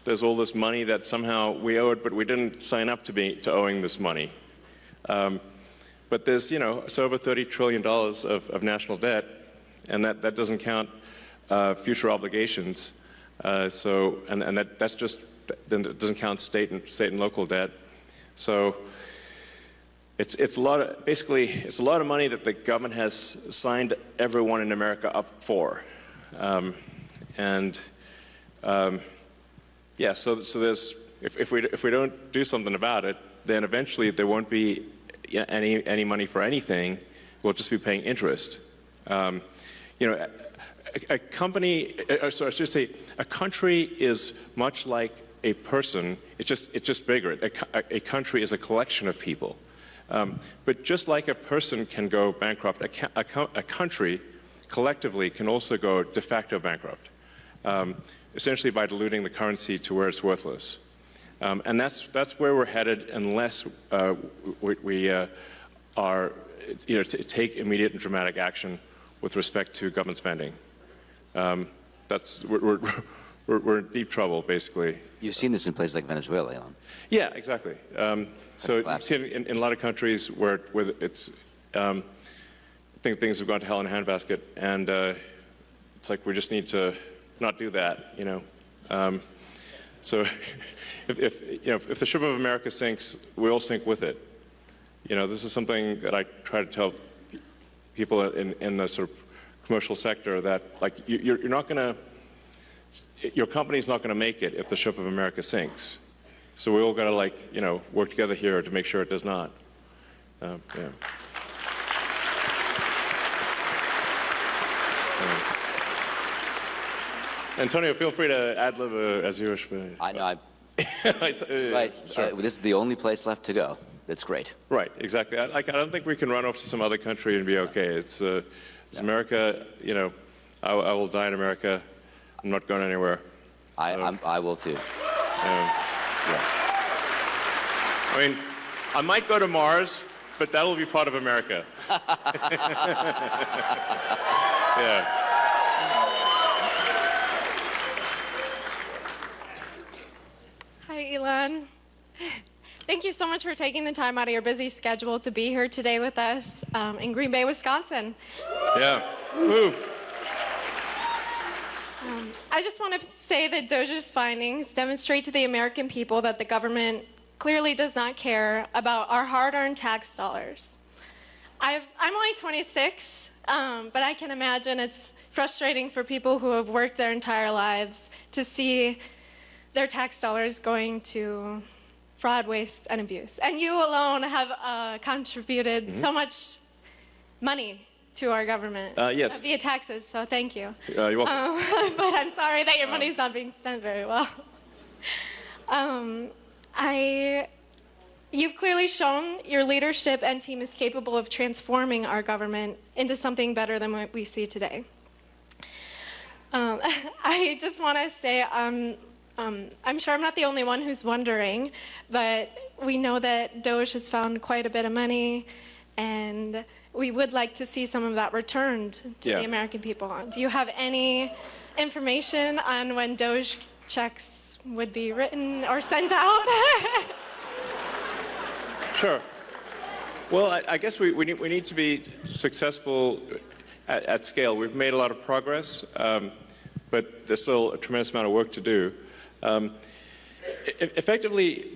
there's all this money that somehow we owe it, but we didn't sign up to owing this money? But there's, you know, it's over $30 trillion of national debt. And that doesn't count future obligations. And that's just, then it doesn't count state and local debt. So it's a lot of, basically, it's a lot of money that the government has signed everyone in America up for. Yeah, so there's, if we don't do something about it, then eventually there won't be any money for anything. We'll just be paying interest. You know, a company, so I should say, a country is much like a person. It's just bigger. A country is a collection of people. But just like a person can go bankrupt, a country collectively can also go de facto bankrupt, essentially by diluting the currency to where it's worthless. And that's where we're headed unless we are, take immediate and dramatic action with respect to government spending. We're in deep trouble, basically. You've seen this in places like Venezuela, Elon. Yeah, exactly. So you've seen it in a lot of countries where it's, I think things have gone to hell in a handbasket, and it's like we just need to not do that, So if the ship of America sinks, we all sink with it. This is something that I try to tell people in the sort of commercial sector, that like you're not going to, your company's not going to make it if the ship of America sinks. So we all got to work together here to make sure it does not. Yeah. Antonio, feel free to ad-lib as you wish. I know. Right. Sure. This is the only place left to go. That's great. Right. Exactly. I don't think we can run off to some other country and be okay. It's America. I will die in America. I'm not going anywhere. I will too. I mean, I might go to Mars, but that'll be part of America. Yeah. Hi, Elon. Thank you so much for taking the time out of your busy schedule to be here today with us in Green Bay, Wisconsin. Yeah. Woo. I just want to say that Doge's findings demonstrate to the American people that the government clearly does not care about our hard-earned tax dollars. I'm only 26, but I can imagine it's frustrating for people who have worked their entire lives to see their tax dollars going to fraud, waste, and abuse. And you alone have contributed so much money to our government yes. via taxes, so thank you. You're welcome. But I'm sorry that your money's not being spent very well. You've clearly shown your leadership and team is capable of transforming our government into something better than what we see today. I just want to say I'm sure I'm not the only one who's wondering, but we know that Doge has found quite a bit of money, and we would like to see some of that returned to the American people. Do you have any information on when Doge checks would be written or sent out? Sure. Well, I guess we need to be successful at scale. We've made a lot of progress, but there's still a tremendous amount of work to do. Effectively,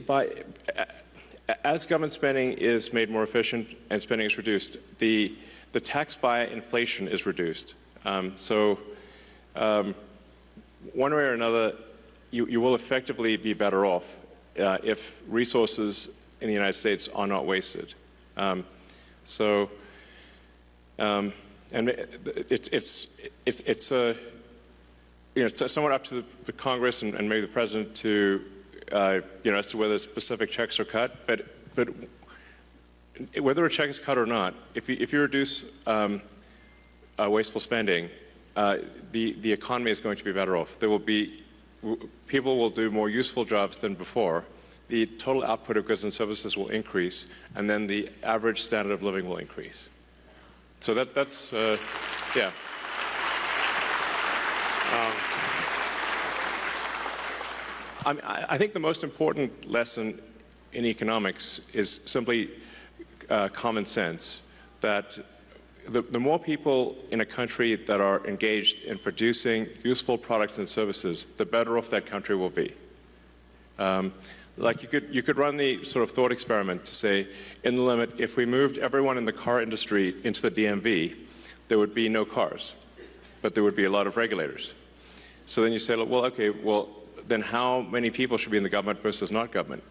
as government spending is made more efficient and spending is reduced, the tax by inflation is reduced. So one way or another, you will effectively be better off if resources in the United States are not wasted. And it's somewhat up to the Congress and maybe the President to as to whether specific checks are cut, but whether a check is cut or not, if you reduce wasteful spending, the economy is going to be better off. People will do more useful jobs than before. The total output of goods and services will increase, and then the average standard of living will increase. So that's yeah. I think the most important lesson in economics is simply common sense, that the more people in a country that are engaged in producing useful products and services, the better off that country will be. Like you could run the sort of thought experiment to say, in the limit, if we moved everyone in the car industry into the DMV, there would be no cars, but there would be a lot of regulators. So then you say, well, okay, well, then how many people should be in the government versus not government?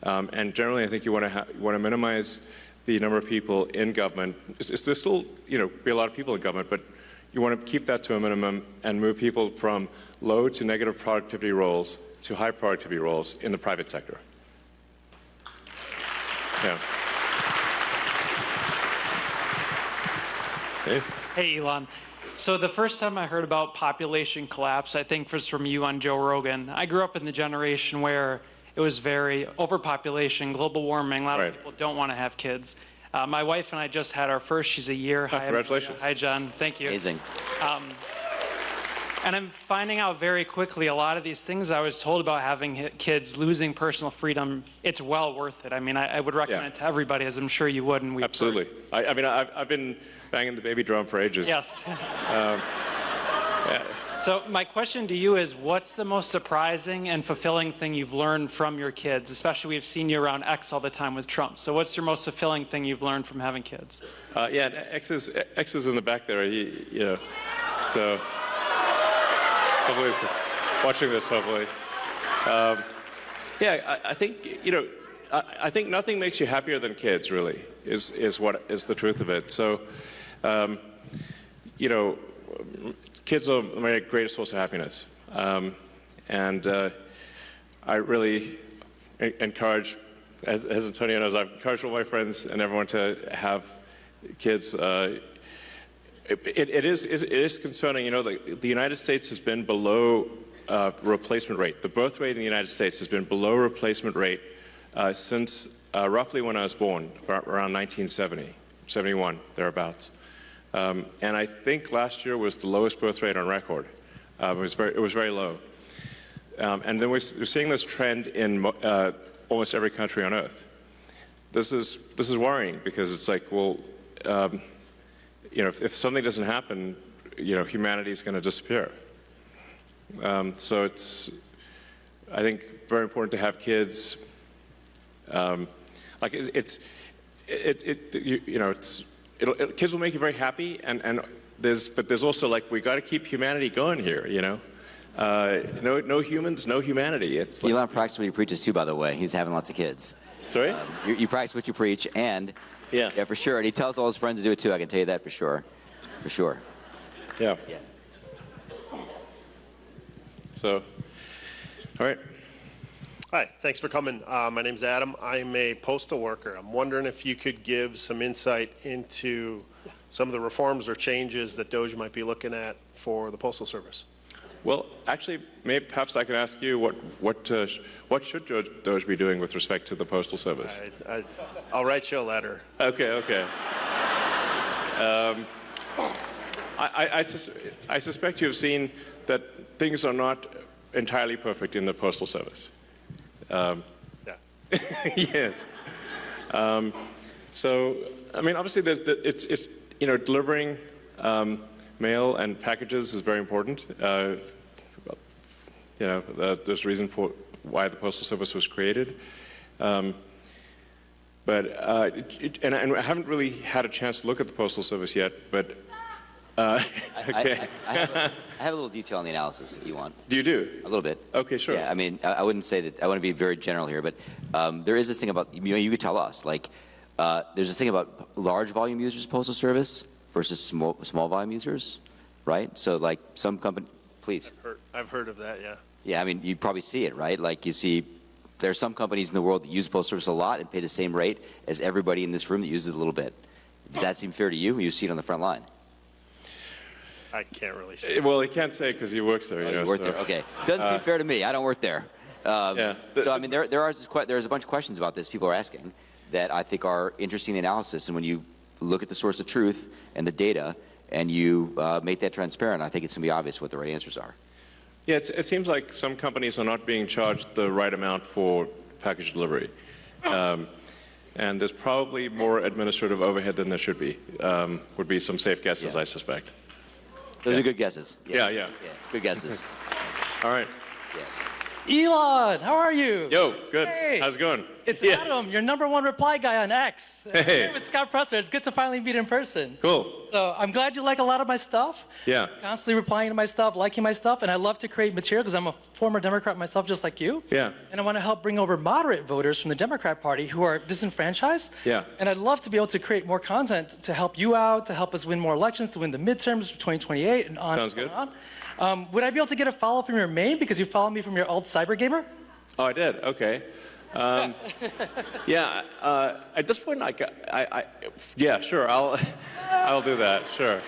And generally, I think you want to minimize the number of people in government. There's still, be a lot of people in government, but you want to keep that to a minimum and move people from low to negative productivity roles to high productivity roles in the private sector. Yeah. Hey. Hey, Elon. So the first time I heard about population collapse, I think was from you on Joe Rogan. I grew up in the generation where it was very overpopulation, global warming. A lot of people don't want to have kids. My wife and I just had our first. She's a year. Hi, congratulations. Hi, John. Thank you. Amazing. And I'm finding out very quickly a lot of these things I was told about having kids, losing personal freedom, it's well worth it. I mean, I would recommend it to everybody, as I'm sure you would. And we Absolutely. I mean, I've been banging the baby drum for ages. Yes. Yeah. So my question to you is, what's the most surprising and fulfilling thing you've learned from your kids? Especially we've seen you around X all the time with Trump. So what's your most fulfilling thing you've learned from having kids? Yeah, X is in the back there. So hopefully he's watching this. Hopefully, yeah. I think I think nothing makes you happier than kids. Really, is what is the truth of it. So, kids are my greatest source of happiness, and I really encourage, as Antonio knows, I've encouraged all my friends and everyone to have kids. It is concerning. The United States has been below replacement rate. The birth rate in the United States has been below replacement rate since roughly when I was born, around 1970, 71, thereabouts. And I think last year was the lowest birth rate on record. It was very low. And then we're seeing this trend in almost every country on Earth. This is worrying because it's like, well, if something doesn't happen, humanity is going to disappear. So it's, I think, very important to have kids. Kids will make you very happy, but there's also like, we got to keep humanity going here. No humans, no humanity. It's like, Elon practices what he preaches too, by the way. He's having lots of kids. Sorry? You practice what you preach, and yeah, for sure. And he tells all his friends to do it too. I can tell you that for sure. For sure. Yeah. So, all right. Hi, thanks for coming. My name's Adam. I'm a postal worker. I'm wondering if you could give some insight into some of the reforms or changes that Doge might be looking at for the Postal Service. Well, actually, perhaps I can ask you what should Doge be doing with respect to the Postal Service? I'll write you a letter. Okay. I suspect you have seen that things are not entirely perfect in the Postal Service. Yeah. Yes. So, I mean, obviously, it's delivering mail and packages is very important. There's a reason for why the Postal Service was created. And I haven't really had a chance to look at the Postal Service yet, but okay. I have a little detail on the analysis if you want. Do you do? A little bit. Okay, sure. Yeah, I mean, I wouldn't say that, I want to be very general here, but there is this thing about, you could tell us, like, there's this thing about large volume users of Postal Service versus small volume users, right? So like some company, please. I've heard of that, yeah. Yeah, I mean, you probably see it, right? Like you see, there are some companies in the world that use the Postal Service a lot and pay the same rate as everybody in this room that uses it a little bit. Does that seem fair to you? You see it on the front line. I can't really say. Well, he can't say because he works there. You work there. Okay, doesn't seem fair to me. I don't work there. So I mean, there's a bunch of questions about this people are asking that I think are interesting in the analysis. And when you look at the source of truth and the data, and you make that transparent, I think it's going to be obvious what the right answers are. Yeah, it seems like some companies are not being charged the right amount for package delivery. And there's probably more administrative overhead than there should be, would be some safe guesses, I suspect. Those are good guesses. Yeah. Good guesses. All right. Elon, how are you? Yo, good. Hey. How's it going? It's Adam, your #1 reply guy on X. Hey. With Scott Presser. It's good to finally meet in person. Cool. So I'm glad you like a lot of my stuff. Yeah. Constantly replying to my stuff, liking my stuff, and I love to create material because I'm a former Democrat myself, just like you. Yeah. And I want to help bring over moderate voters from the Democrat Party who are disenfranchised. Yeah. And I'd love to be able to create more content to help you out, to help us win more elections, to win the midterms for 2028 and on. Sounds good. And on. Would I be able to get a follow from your main because you follow me from your old cyber gamer? Oh, I did. Okay. Yeah. At this point, yeah, sure. I'll do that. Sure.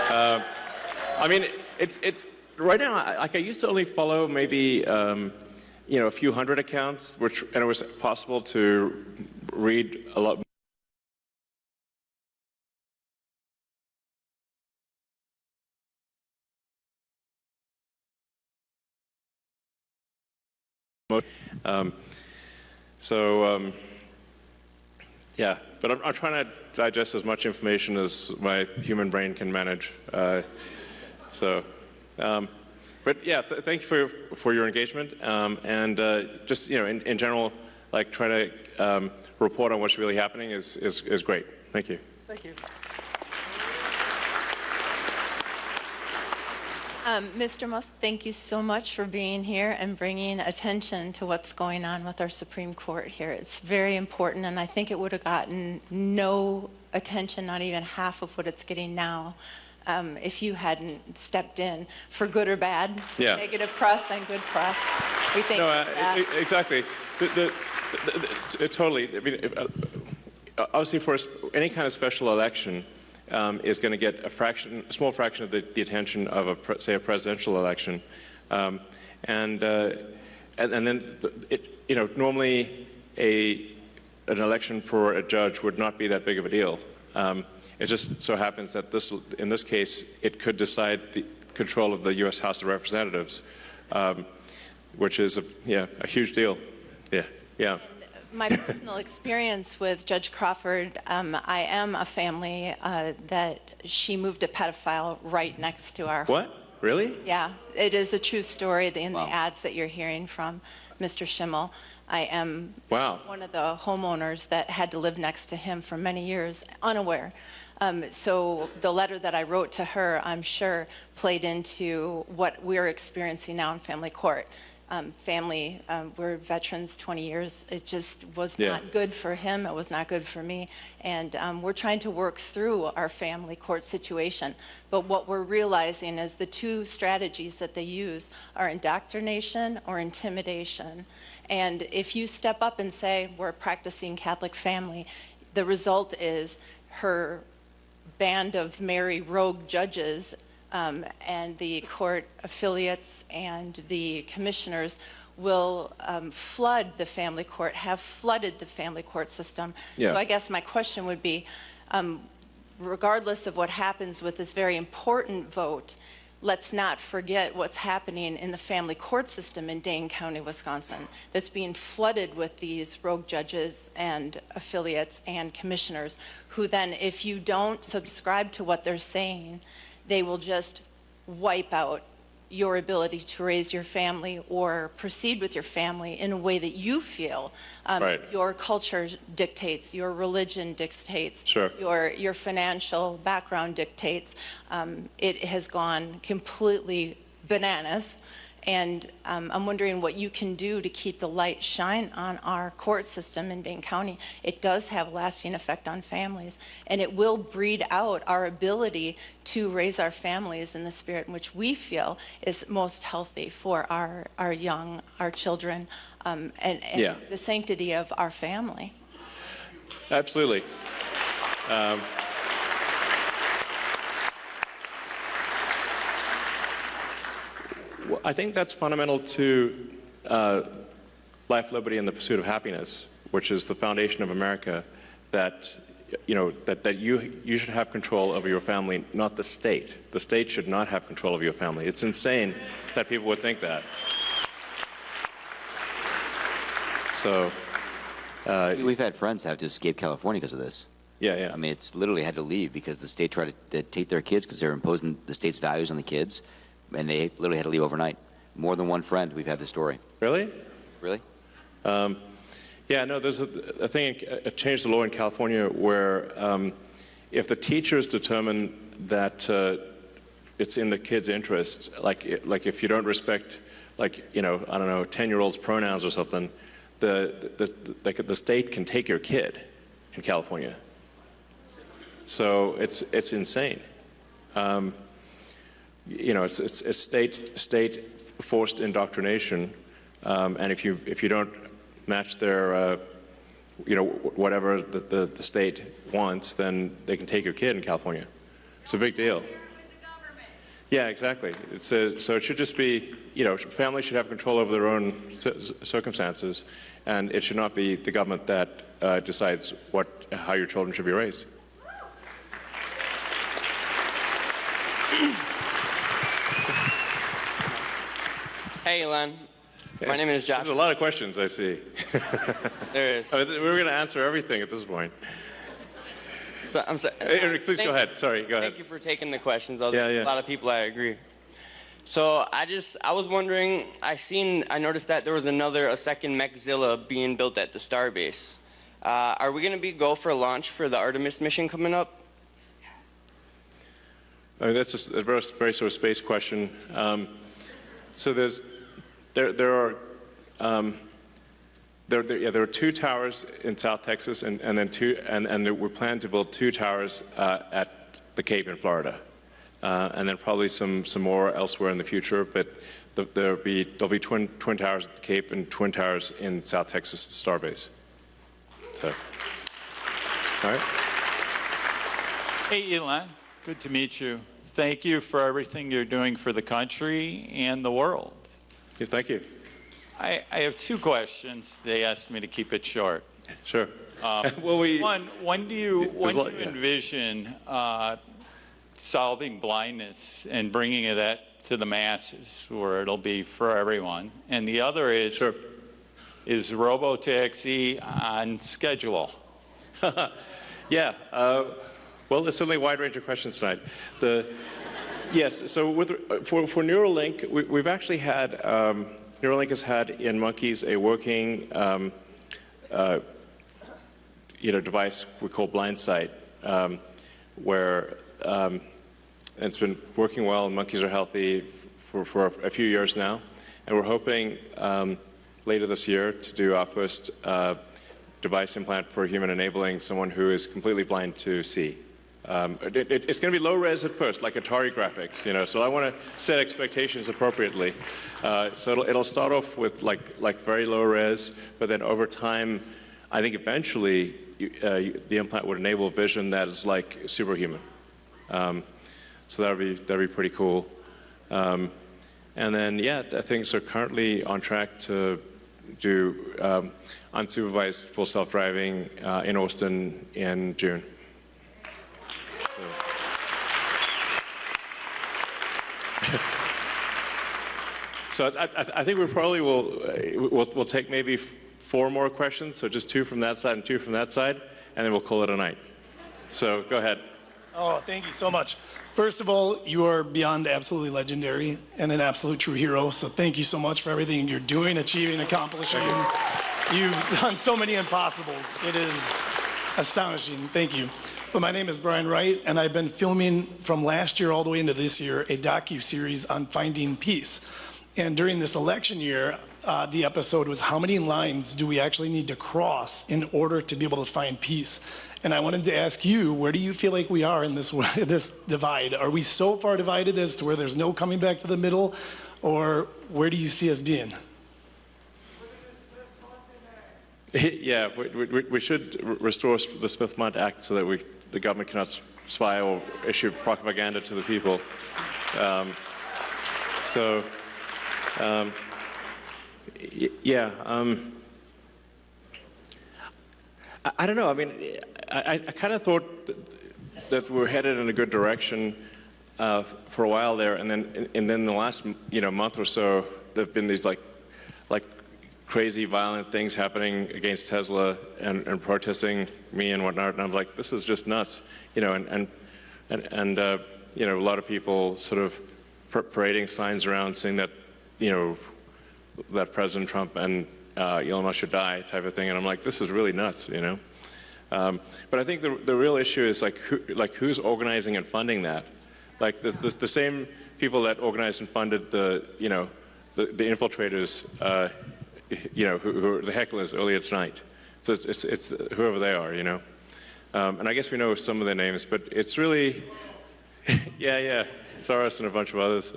I mean, it's right now. I used to only follow maybe a few hundred accounts, and it was possible to read a lot. Yeah, but I'm trying to digest as much information as my human brain can manage. But yeah, thank you for your engagement, and just in general, like trying to report on what's really happening is great. Thank you. Thank you. Mr. Musk, thank you so much for being here and bringing attention to what's going on with our Supreme Court here. It's very important, and I think it would have gotten no attention, not even half of what it's getting now, if you hadn't stepped in, for good or bad, negative press and good press. We thank you for that. Exactly. Totally. I mean, obviously, for any kind of special election, is going to get a small fraction of the attention of say a presidential election, and then normally an election for a judge would not be that big of a deal. It just so happens that in this case it could decide the control of the U.S. House of Representatives, which is a huge deal. Yeah. My personal experience with Judge Crawford, I am a family that she moved a pedophile right next to our home. What? Really? Yeah, it is a true story in the ads that you're hearing from Mr. Schimmel. I am one of the homeowners that had to live next to him for many years, unaware. So the letter that I wrote to her, I'm sure, played into what we're experiencing now in family court. We're veterans 20 years. It just was not good for him. It was not good for me. And we're trying to work through our family court situation. But what we're realizing is the two strategies that they use are indoctrination or intimidation. And if you step up and say, we're a practicing Catholic family, the result is her band of merry rogue judges and the court affiliates and the commissioners will flood the family court, have flooded the family court system. Yeah. So I guess my question would be, regardless of what happens with this very important vote, let's not forget what's happening in the family court system in Dane County, Wisconsin, that's being flooded with these rogue judges and affiliates and commissioners who then, if you don't subscribe to what they're saying, they will just wipe out your ability to raise your family or proceed with your family in a way that you feel your culture dictates, your religion dictates, your financial background dictates. It has gone completely bananas. And I'm wondering what you can do to keep the light shine on our court system in Dane County. It does have a lasting effect on families, and it will breed out our ability to raise our families in the spirit in which we feel is most healthy for our young, our children, and the sanctity of our family. Absolutely. I think that's fundamental to life, liberty, and the pursuit of happiness, which is the foundation of America. That you should have control over your family, not the state. The state should not have control over your family. It's insane that people would think that. So we've had friends have to escape California because of this. Yeah. I mean, it's literally had to leave because the state tried to take their kids because they're imposing the state's values on the kids. And they literally had to leave overnight. More than one friend, we've had this story. Really? Really? Yeah, no, there's a thing, a change the law in California where if the teachers determine that it's in the kid's interest, like if you don't respect, like, you know, I don't know, 10-year-old's pronouns or something, the state can take your kid in California. So it's insane. You know, it's state forced indoctrination, and if you don't match their, you know, whatever the state wants, then they can take your kid in California. It's a big deal. Yeah, exactly. So it should just be, you know, families should have control over their own circumstances, and it should not be the government that decides how your children should be raised. Hey, Elon. My name is Josh. There's a lot of questions, I see. There is. We're going to answer everything at this point. So, I'm sorry. Please go ahead. Sorry, go ahead. Thank you for taking the questions. A Yeah. lot of people, I agree. So I was wondering, I noticed that there was a second Mechzilla being built at the Starbase. Are we going to go for a launch for the Artemis mission coming up? I mean, that's a very sort of space question. So there are 2 towers in South Texas, and then we're planning to build 2 towers at the Cape in Florida, and then probably some more elsewhere in the future. But there'll be twin towers at the Cape and twin towers in South Texas at Starbase. So, all right. Hey, Elon. Good to meet you. Thank you for everything you're doing for the country and the world. Yeah, thank you. I have 2 questions. They asked me to keep it short. Sure. Well, when do you envision solving blindness and bringing that to the masses where it'll be for everyone? And the other is, is robotaxi on schedule? Yeah. Well, there's certainly a wide range of questions tonight. Yes, so for Neuralink, we've actually had, Neuralink has had in monkeys a working device we call blind sight, where it's been working well and monkeys are healthy for a few years now. And we're hoping later this year to do our first device implant for a human enabling someone who is completely blind to see. It's going to be low res at first, like Atari graphics, you know. So I want to set expectations appropriately. So it'll start off with like very low res, but then over time, I think eventually the implant would enable vision that is like superhuman. So that'd be pretty cool. And then yeah, things are currently on track to do unsupervised full self-driving in Austin in June. So I think we probably we'll take maybe 4 more questions, so just 2 from that side and 2 from that side, and then we'll call it a night. So go ahead. Oh, thank you so much. First of all, you are beyond absolutely legendary and an absolute true hero, so thank you so much for everything you're doing, achieving, accomplishing. You've done so many impossibles. It is astonishing. Thank you. But my name is Brian Wright, and I've been filming from last year all the way into this year a docu-series on finding peace. And during this election year, the episode was how many lines do we actually need to cross in order to be able to find peace? And I wanted to ask you, where do you feel like we are in this divide? Are we so far divided as to where there's no coming back to the middle, or where do you see us being? Yeah, we should restore the Smith-Mundt Act so that the government cannot spy or issue propaganda to the people. I don't know. I mean, I kind of thought that we're headed in a good direction for a while there, and then the last month or so, there've been these like crazy violent things happening against Tesla and protesting me and whatnot, and I'm like, this is just nuts, and a lot of people sort of parading signs around saying that that President Trump and Elon Musk should die type of thing, and I'm like, this is really nuts, you know. But I think the real issue is like who's organizing and funding that. Like the same people that organized and funded the infiltrators, who are the hecklers earlier tonight. So it's whoever they are, you know. And I guess we know some of their names, but it's really, yeah, Soros and a bunch of others.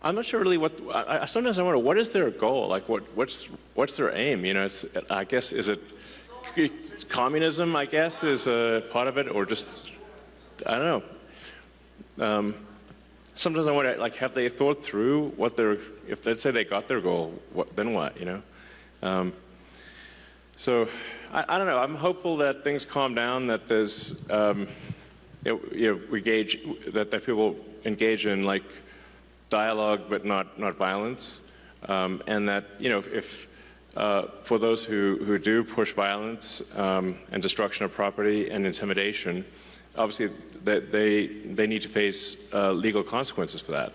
I'm not sure really sometimes I wonder, what is their goal? Like what's their aim? You know, I guess, is it communism, I guess, is a part of it, or just, I don't know. Sometimes I wonder, like, have they thought through what if let's say they got their goal, then what, you know? So, I don't know, I'm hopeful that things calm down, that there's, that people engage in, like, dialogue but not violence, and that, you know, if for those who do push violence and destruction of property and intimidation, obviously that they need to face legal consequences for that.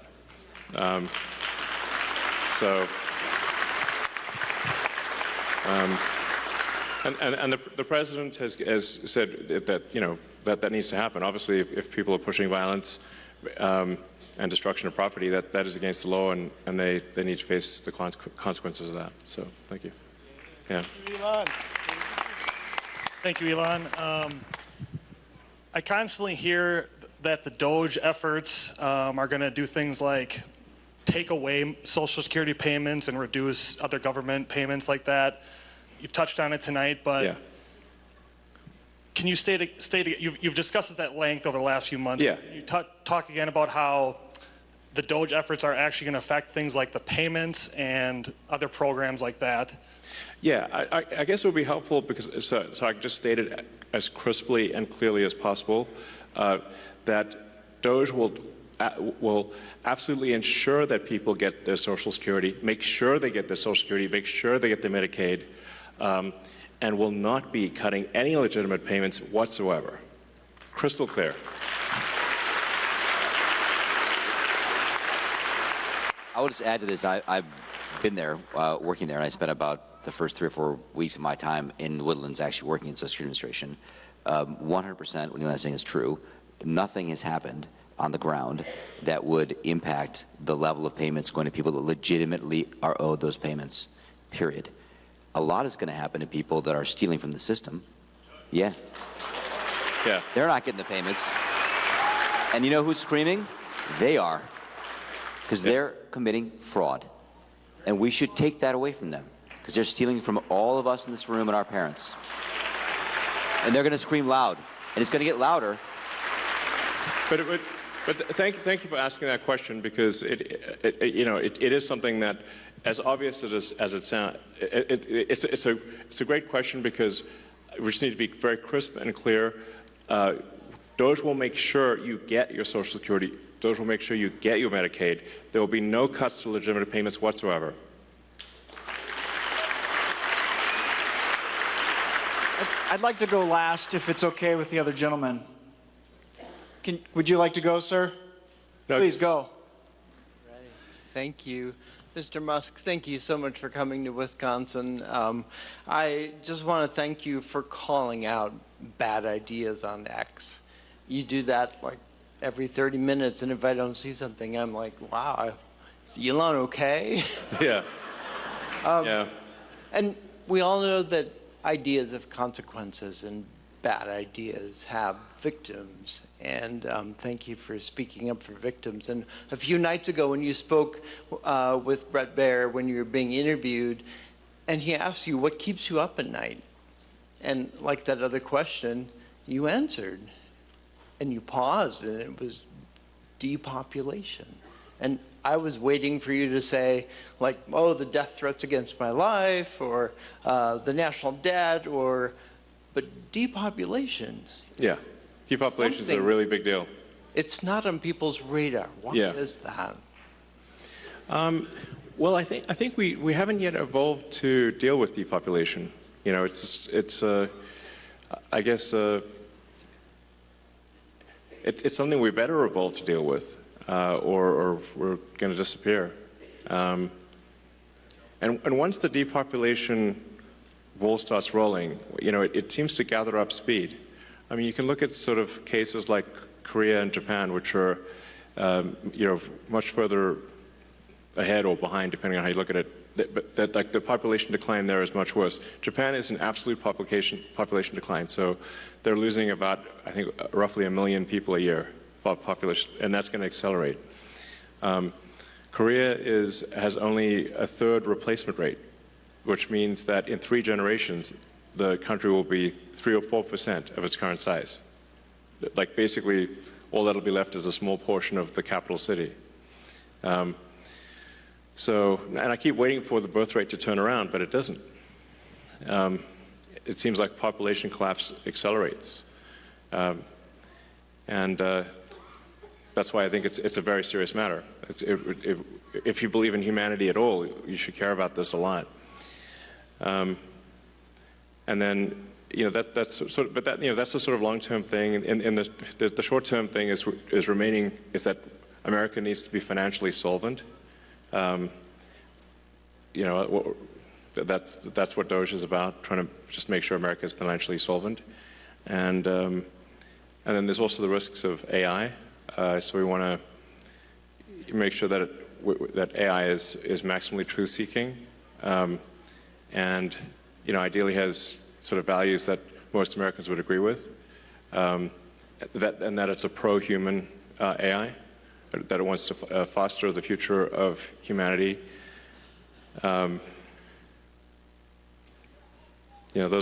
And the president has said that, you know, that needs to happen. Obviously, if people are pushing violence and destruction of property, that is against the law, and they need to face the consequences of that. So, thank you. Yeah. Thank you, Elon. I constantly hear that the Doge efforts are going to do things like take away Social Security payments and reduce other government payments like that. You've touched on it tonight, but yeah. Can you you've discussed this at length over the last few months. Yeah. Can you talk again about how the Doge efforts are actually going to affect things like the payments and other programs like that? Yeah, I guess it would be helpful because, so I just stated as crisply and clearly as possible that Doge will absolutely ensure that people get their Social Security, make sure they get their Social Security, make sure they get their Medicaid, and will not be cutting any legitimate payments whatsoever. Crystal clear. I would just add to this, I've been there, working there, and I spent about the first 3 or 4 weeks of my time in the Woodlands actually working in Social Security Administration. 100% what Elon is saying is true. Nothing has happened on the ground that would impact the level of payments going to people that legitimately are owed those payments, period. A lot is going to happen to people that are stealing from the system. Yeah. Yeah. They're not getting the payments. And you know who's screaming? They are. Because they're committing fraud. And we should take that away from them. Because they're stealing from all of us in this room and our parents. And they're going to scream loud. And it's going to get louder. But thank you for asking that question, because it is something that, as obvious as it sounds, it's a great question, because we just need to be very crisp and clear. Doge will make sure you get your Social Security. Doge will make sure you get your Medicaid. There will be no cuts to legitimate payments whatsoever. I'd like to go last, if it's okay with the other gentleman. Would you like to go, sir? No. Please go. Ready. Thank you. Mr. Musk, thank you so much for coming to Wisconsin. I just want to thank you for calling out bad ideas on X. You do that like every 30 minutes, and if I don't see something, I'm like, wow, is Elon okay? Yeah. Yeah. And we all know that ideas have consequences, and bad ideas have victims, and thank you for speaking up for victims. And a few nights ago when you spoke with Brett Baer, when you were being interviewed, and he asked you, what keeps you up at night? And like that other question, you answered, and you paused, and it was depopulation. And I was waiting for you to say, like, oh, the death threats against my life, or the national debt, but depopulation. Yeah, depopulation is a really big deal. It's not on people's radar. Why is that? Well, I think we haven't yet evolved to deal with depopulation. You know, I guess it's something we better evolve to deal with. or we're going to disappear. And once the depopulation ball starts rolling, it seems to gather up speed. I mean, you can look at sort of cases like Korea and Japan, which are, much further ahead or behind, depending on how you look at it. But like the population decline there is much worse. Japan is an absolute population decline, so they're losing about, I think, roughly 1 million people a year population, and that's going to accelerate. Korea has only a third replacement rate, which means that in 3 generations, the country will be 3 or 4% of its current size. Like basically, all that'll be left is a small portion of the capital city. And I keep waiting for the birth rate to turn around, but it doesn't. It seems like population collapse accelerates. That's why I think it's a very serious matter. If you believe in humanity at all, you should care about this a lot. And then, that's sort of, but that's a sort of long-term thing. And the short-term thing is that America needs to be financially solvent. That's what Doge is about, trying to just make sure America is financially solvent. And then there's also the risks of AI. So we want to make sure that AI is maximally truth-seeking, and ideally has sort of values that most Americans would agree with, and that it's a pro-human AI, that it wants to foster the future of humanity. Those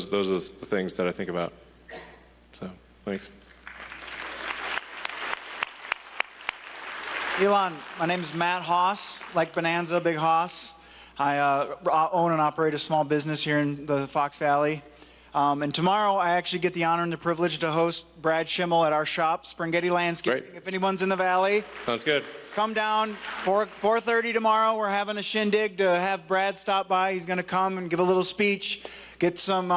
are the things that I think about. So, thanks. Elon, my name is Matt Haas, like Bonanza, Big Haas. I own and operate a small business here in the Fox Valley. And tomorrow I actually get the honor and the privilege to host Brad Schimmel at our shop, Springhetti Landscaping. Great. If anyone's in the valley. Sounds good. Come down, 4:30 tomorrow. We're having a shindig to have Brad stop by. He's going to come and give a little speech, get some,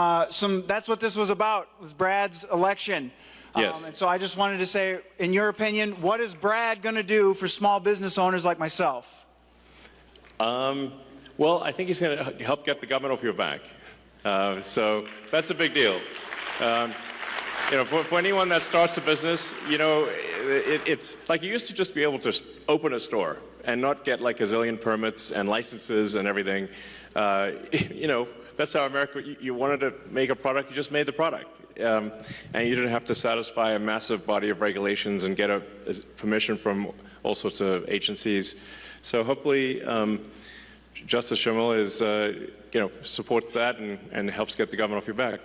that's what this was about, was Brad's election. Yes. And so I just wanted to say, in your opinion, what is Brad going to do for small business owners like myself? Well, I think he's going to help get the government off your back. So that's a big deal. For anyone that starts a business, it's like you used to just be able to open a store and not get like a zillion permits and licenses and everything. That's how America, you wanted to make a product, you just made the product. And you didn't have to satisfy a massive body of regulations and get a permission from all sorts of agencies. So hopefully Justice Schimmel is, supports that and helps get the government off your back.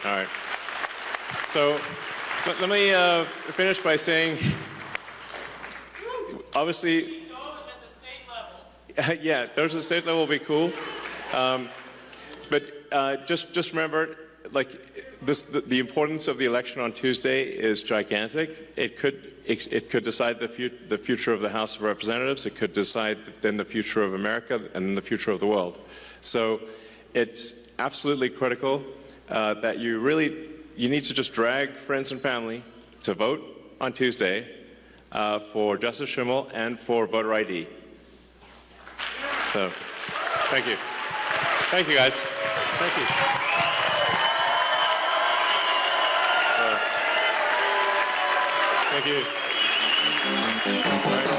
All right. So let me finish by saying, obviously, yeah, those at the state level will be cool. But just remember, the importance of the election on Tuesday is gigantic. It could decide the future of the House of Representatives. It could decide then the future of America and the future of the world. So it's absolutely critical that you need to just drag friends and family to vote on Tuesday for Justice Schimmel and for voter ID. So, thank you. Thank you, guys. Thank you. Thank you. All right.